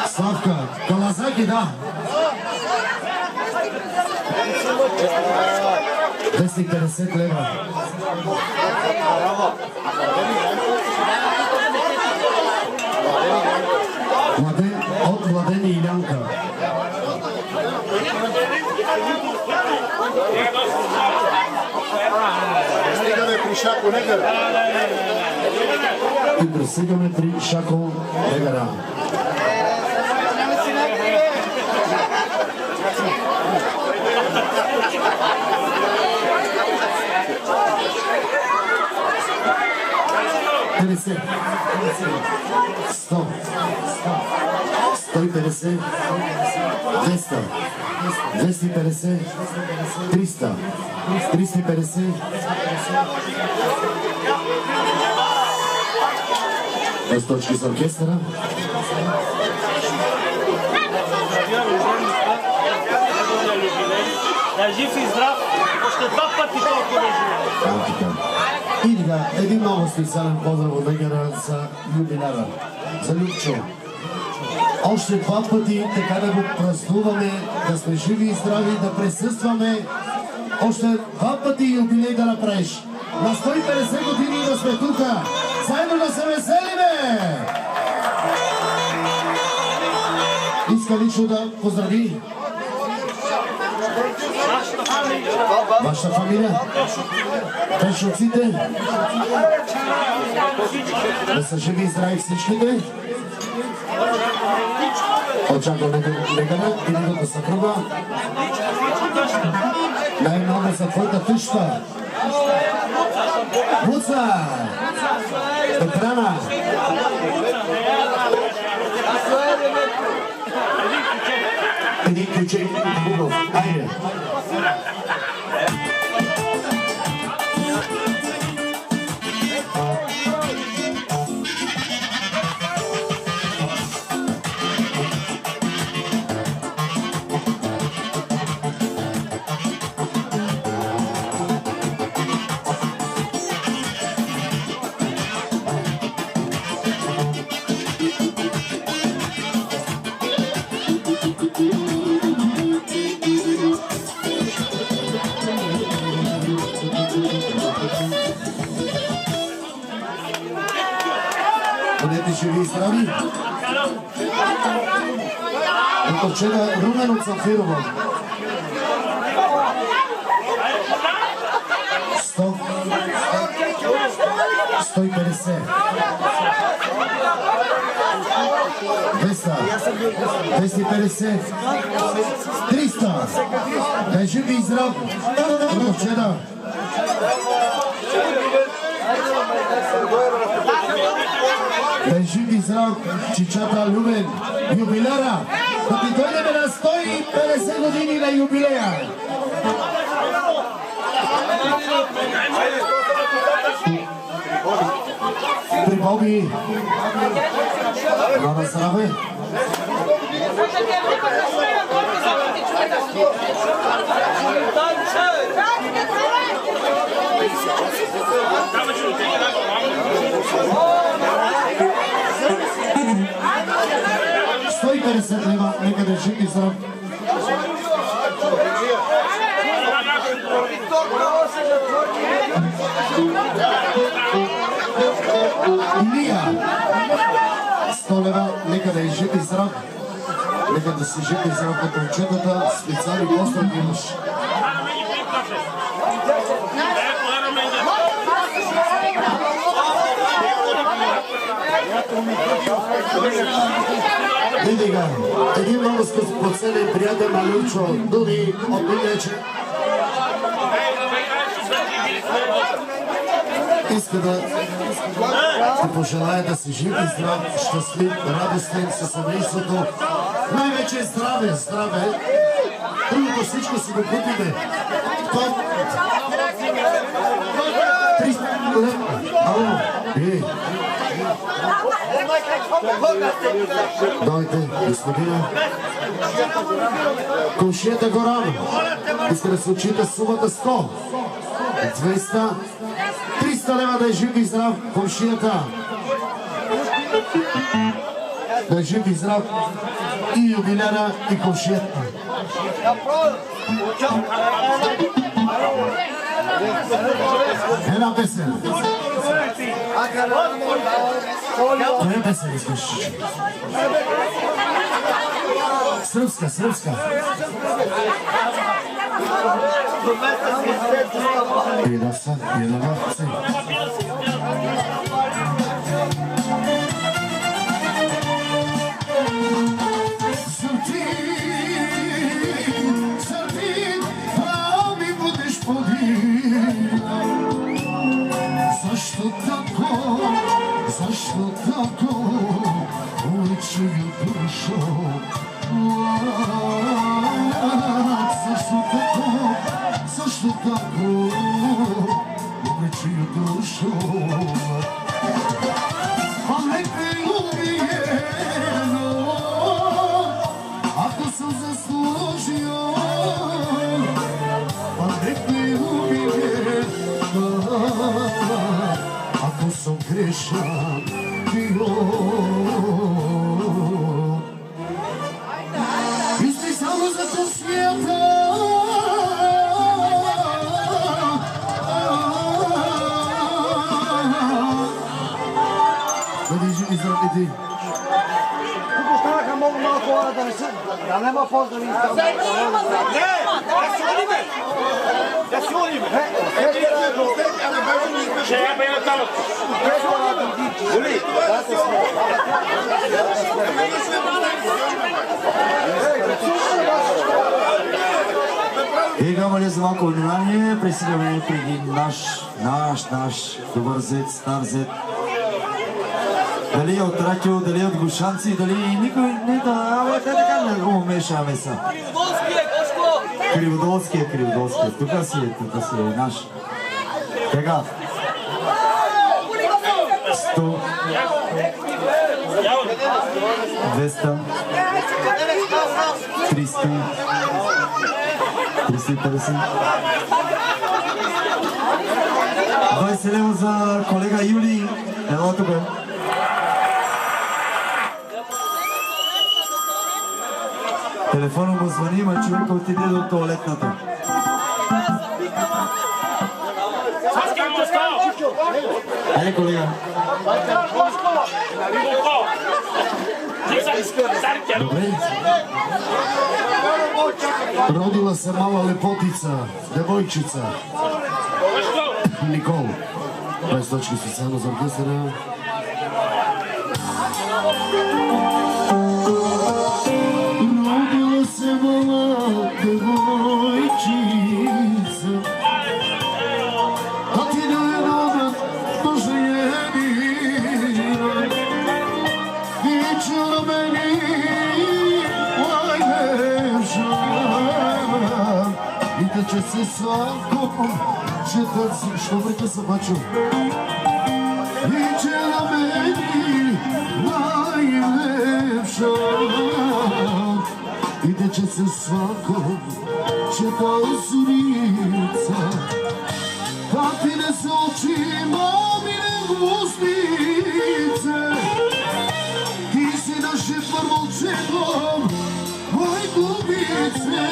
Славка, Калазаки, да. 250 лева. От Младен и Илянка. Стигаме при Шако Негара. И пристигаме при Шако Негара. Петдесет. 100. 150. 200. 250. 300. 350. Без точки за оркестъра. Да жив и здрав, още 2 пъти толкова да живее. И сега, един много специален поздрав от Негара за юбиляра, за Любчо. Още 2 пъти така да го празнуваме, да сме живи и здрави, да присъстваме. Още 2 пъти юбилей да направиш. На 150 години да сме тука, заедно да се веселиме! Иска лично да поздрави вашата фамилия, пешоците, да са живи и здрави всичките. Очакваме Негара и неговата съпруга. Най-много за твоята тъща. Муца! Петрана! Един ключей Бубов. Айде! Бъдете живи и здрави. Отърчена Румен от Самфирова. 100. 150. 200. 250. 300. Дай живи и здрав. Отърчена. Дай жив и здрав, чичата Любен, юбиляра, да ти дойдеме на 150 години на юбилея. При Боби, на здраве. Стои 50 лева, нека да жив и здрав. Илия, 100 лева, нека да е жив и здрав. Нека да си жив и здрав като момчетата, специални поздрави имаш. Видига, един много скъпоценен приятел на Любчо, думи от Милече. Иска да ти пожелая да си жив и здрав, щастлив, радостен със семейството. Най-вече здраве, здраве. Другото всичко си го купиме. 300 лева. Ало, дойте, господина. Комшията Горан иска да се отчита сумата 100, 200, 300 лева да е жив и здрав комшията. Да жив и здрав и юбиляра, и комшията. Една песен. Коя песен искаш? Сръбска, сръбска. Една са, една са. Защо тако увечую душу? Защо тако увечую душу? А нека убиено, ако съм заслужил. А нека убиено, ако съм грешен бил. Мисли само за света, бъди жив и здрав и ти. Тук останаха много малко хора да не са. Да няма поздрави. Не, да си одиме. Да си одиме. Ще я бе на там. Боли. И моля за малко внимание, пресигаме преди наш добър зет, стар зет. Дали е от Ракио, дали е от Гушанци, дали никой не да... Абе, те така не го мешаме са. Криводолския, Криводолския. Тук си е наш. Тега. 100. 200. 300. 350. 20 лева за колега Юли. Ела тук. Телефона му звъни, ма човека отиде до тоалетната. Айде, колега. Добре. Родила се мала лепотица, девойчица. Никол. 20 точки специално за оркестъра. Родила се мала девойчица, а ти не родят поженина. И червени лайнежа, и тече се сладко, че търси, що прекъса бачо. И червени лайнежа, и тече се сладко, че търсурица. Пати не се очи, мамине густице. Ти си наше първолчето, мой губице.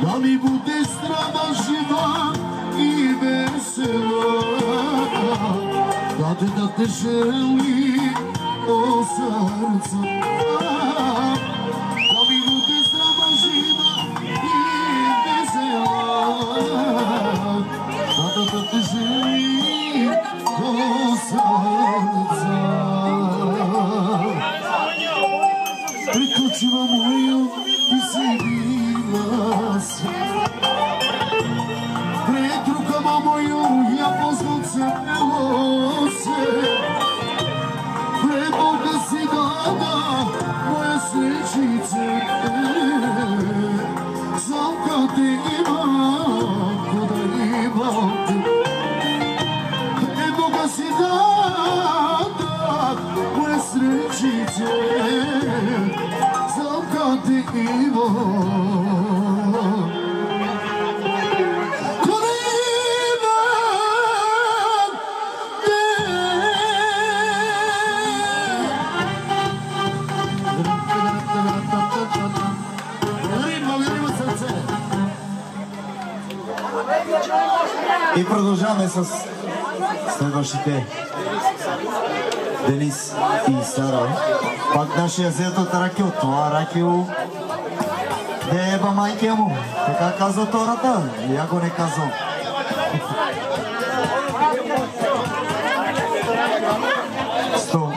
Да ми буде здрава, жива и весела. Да те жели, о сърце. Да ми буде здрава, жива и весела. Да те жели, о сърце. Приключила мою и си била се. Пред рукава мою я позволцело се. Пред Бога си дада И продължаваме с следващите Денис и Сара. Пак нашия зет от Ракил. Това Ракил не еба майкия му. Така казва Тората. Я го не казвам. Сто.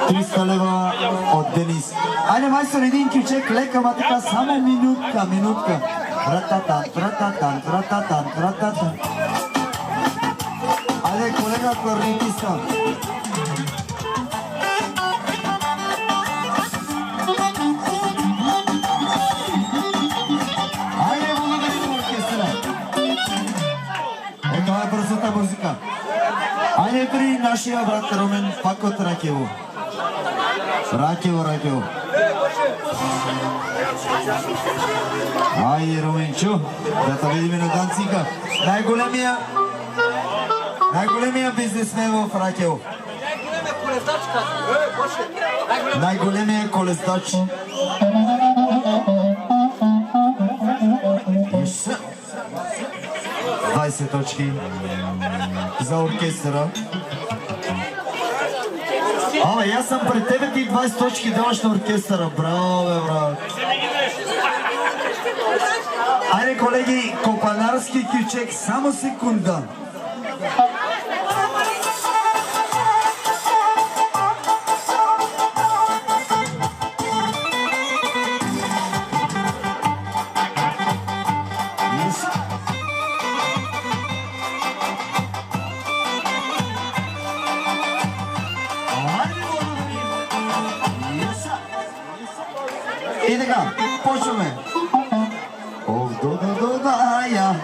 300 лева от Денис. Айде, майстор, един кючек, лека, ма така, само минутка. Рататан, трататан, трататан, трататан. Айде, колега кларнетиста. Айде, благодарим оркестра. Ето е бързата музика. Айде при нашия брат Румен, пак от Ракево. Ракево. Айде, Руменчо, да те видим на танцика. Най-големия бизнесмен в Ракево. Най-големия колездач. 20 точки за оркестъра. Абе, аз съм пред тебе, ти 20 точки даваш на оркестъра. Браво, бе, брат. Айде, колеги, копанарски кючек, само секунда. И така, почваме. Овдодододая,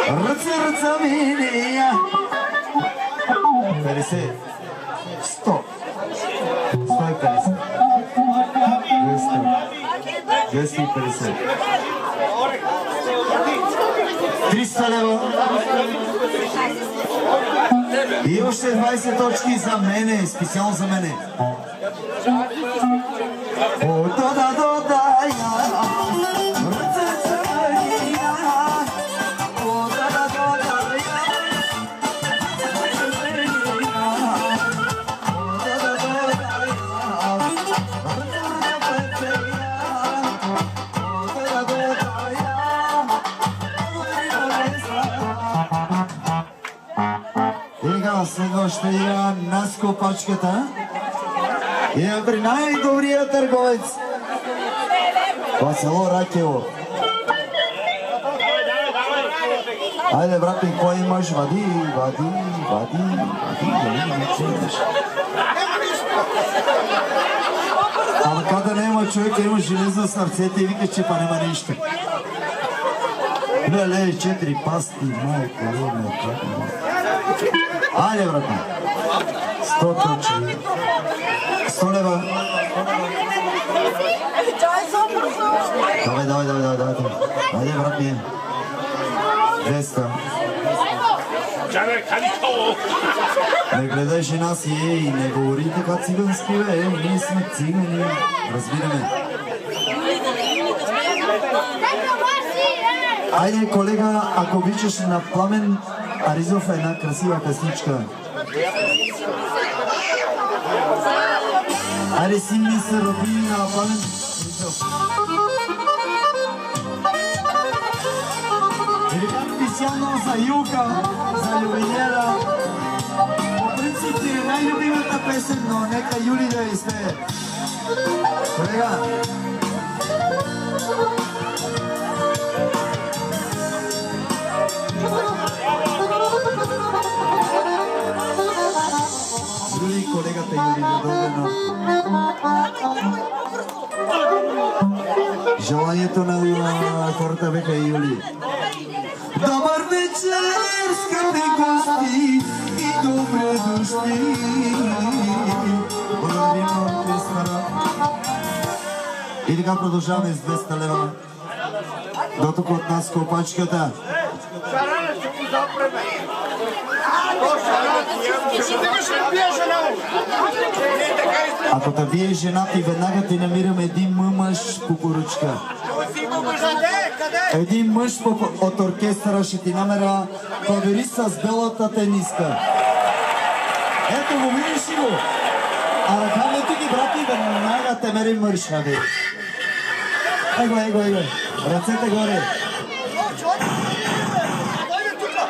ръца миния. 50, 100, 150, 200, 250, 300 лева. И още 20 точки за мене, специално за мене. Следваща игра на скопачката. И при най-добрия търговец в село Ракево. Айде, брат, кой имаш? Вади. Ама kada nema čovjeka, ima železno srcete i vika će pa nema ništa. Lele, 4 pasti, majka, lele, kako. Ajde, brate. 100 točki. 100 leva. Давай. Ajde, brate. 200. Не гледай жена си, и не говори така цигански, бе. Ние сме цигани. Разбираме. Айде, колега, ако обичаш на Пламен Аризов една красива песничка. Айде, силни се роби на Пламен Аризов. Или специално за Юка, за ювелиера. По принцип ти е най-любимата песен, но нека Юли да изпее. Колега. Юли, колегата Юли Недолгано. Желанието на хората беха и Юли. Добър вечер, скъпи гости, и добре дошли. Благодарим на оркестъра. И така продължаваме с 200 лева. До тук от нас копачката. Ако те бие жена ти, веднага ти намирам един мъж кукуручка. Един мъж от оркестъра ще ти намера клавирист с белата тениска. Ето го, видиш ли го? А ръкавете ги, брати, веднага те мери мърша, бе. Его. Ръцете горе.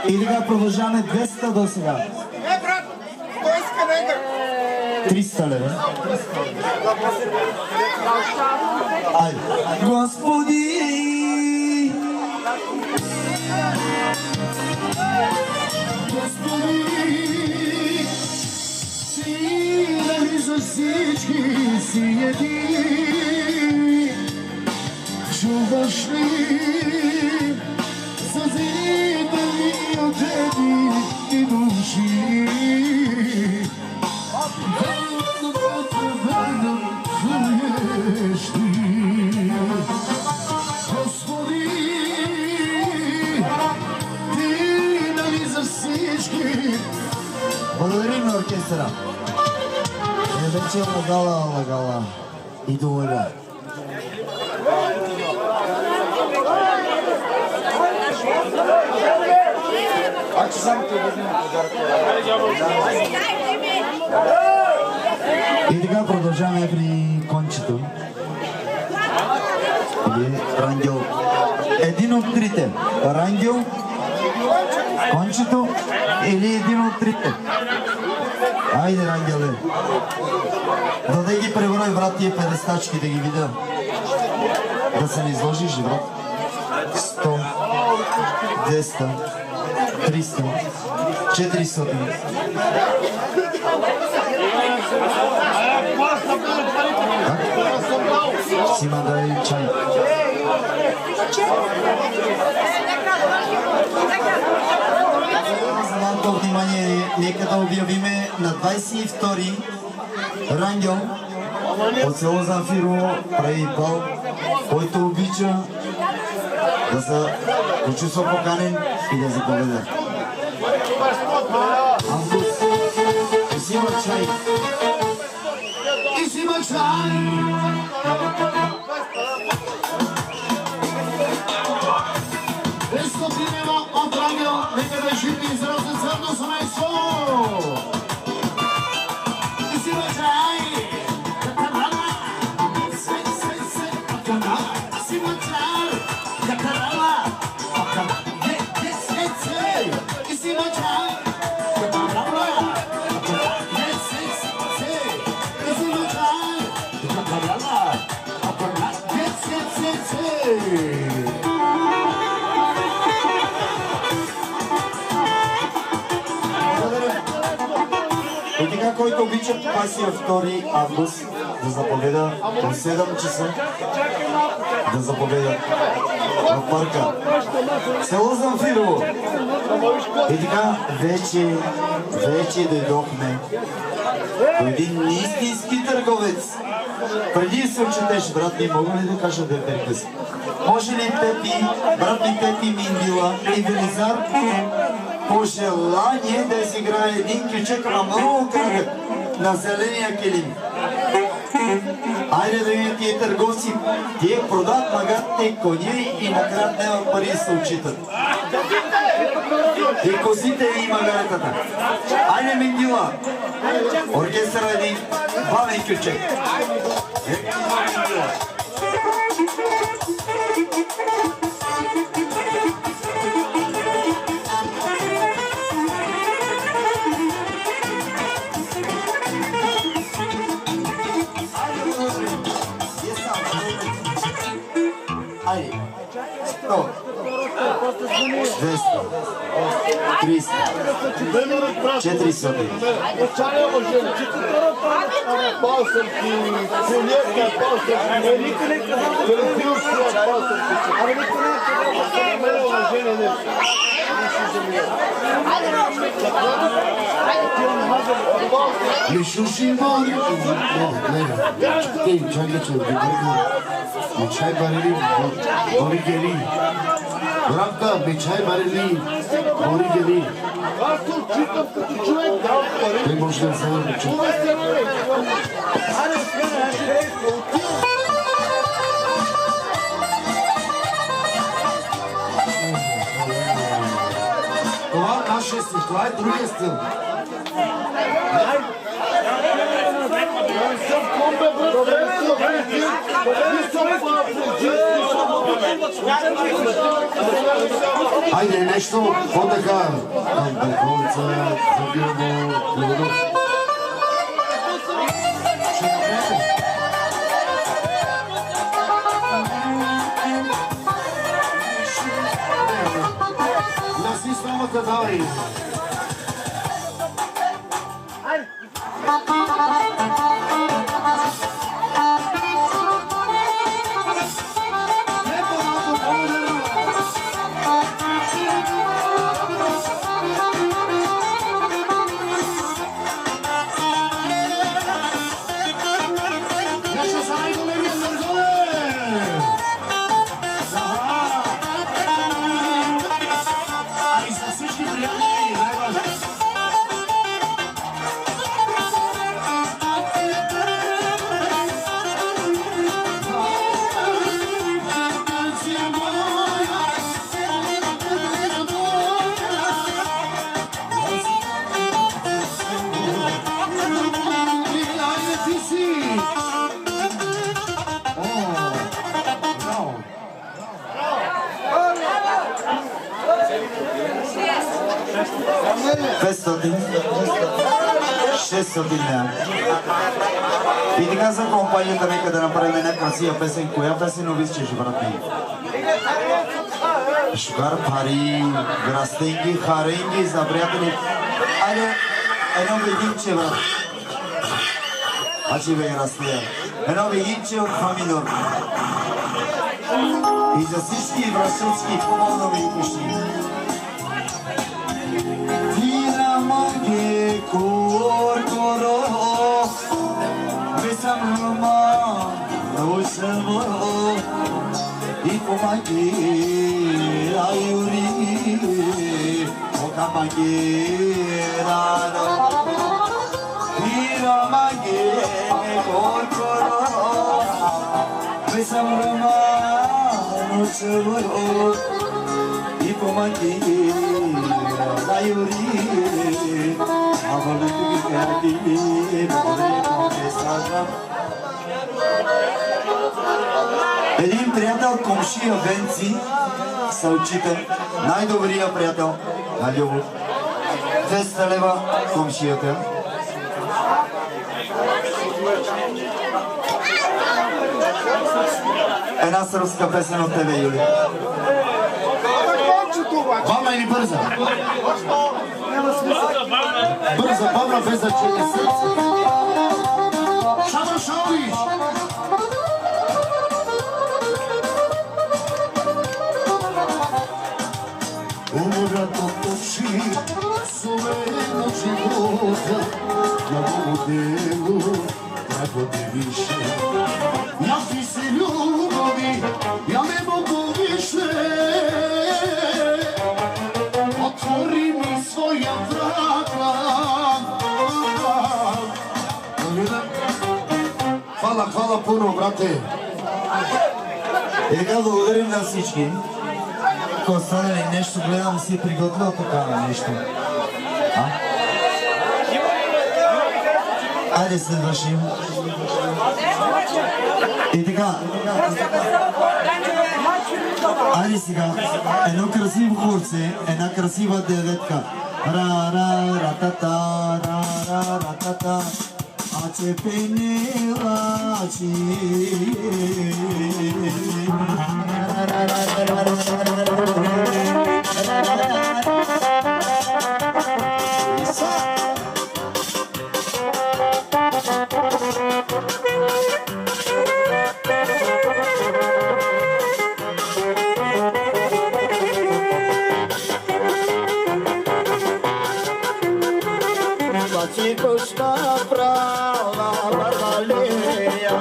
И сега продължаваме 200 до сега. 300 лева. Айде. Господи! Господи, си нали за всички си един. Чуваш ли сълзите ми от едни души? Господи, ти нали за всички. Благодарим на оркестъра. Вече е лагала. Идолага. И така продължаваме при кончето. Или Рангел. Един от трите. Рангел, кончето или един от трите. Айде, Рангеле. Даде ги преброй, брат, тия 50 тачки да ги видя. Да се не изложиш, брат. 100, 200, 300, 400. Сима, дай чай. За малко внимание, нека да обявиме на 22 Рангел от село Замфирово прави бал, който обича да се почувства поканен и да заповеда. Август, взима чай. И си има чай. Естотинева от Рангел, нека да живи и здраве църно семейство. И си има чай. Какарала. Се, какарала. Си има чай. Какарала. Се. И си има чай. Какарала. И си има чай. Какарала. И така, който обича 22 август да заповеда към 7 часа, да заповеда в парка село Замфирово. И така, вече дойдохме до един истински търговец. Преди се отчетеш, брат ми, мога ли да кажа да перекъс? Може ли Пепи, брат ми Пепи Миндила и Велизар по желание да изиграе един кючек на много кръгът на зеления килим? Айде да видим тия търговци, тия продават магатите кони и накрая няма пари да се отчитат. И козите и магаретата. Айде Миндила, оркестъра един бавен кючек. Айде. 100, 200, 300, 400. Мишуши Мори. Мичай барели, Бори Гели. Рабка, мичай барели, Бори Гели. Артур, читам като човек, дал пари. Той може да вземе да чуе. Това е нашия стил, това е другия стил. Хайде, нещо по-така. Там Бърковица, Забирно, Клюдов. Ще направите. Наси с номата, давай. И така за компанията нека да направим една красива песен. Коя песен обичаш, брат ми? Шугар пари, грастенги, харенги, за приятели. Айде, едно бегинче, брат. Ачи бе грастея. Едно бегинче от Фаминор. И за всички връщенски хубаво ви пуши. Тираманге коркоро Besamruma Rosamoro Ikomage Ayuri Okamage Rano Tiramage korkoro Besamruma Rosamoro Ikomage Ayuri Един приятел, комшия Венци, Салчите, най-добрия приятел на Любов. 200 лева комшията. Една сръбска песен от тебе, Юли. Бавна или бърза? Бърза, бавна, без значение сърце. Шама Шауиш! Уморът от очи, сумено живота, на Богодело, трябва да више. Я ти се любови, я ме Боговише. Отвори ми своя врата. Хвала първо, брате. И така благодарим на всички. Ако остане ли нещо, гледам си приготвил такава нещо. Айде се вършим. И така. Айде сега. Едно красиво хорце, една красива деветка. Ра-ра-ра-та-та, ра-ра-ра-та-та. Ace penelaci Costa Brava, Barbalea.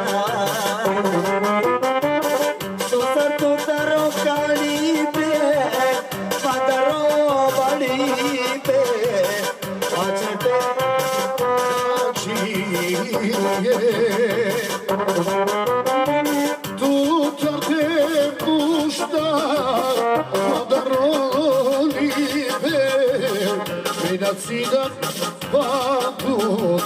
Tutta te busta Madaroli Benazzina Vado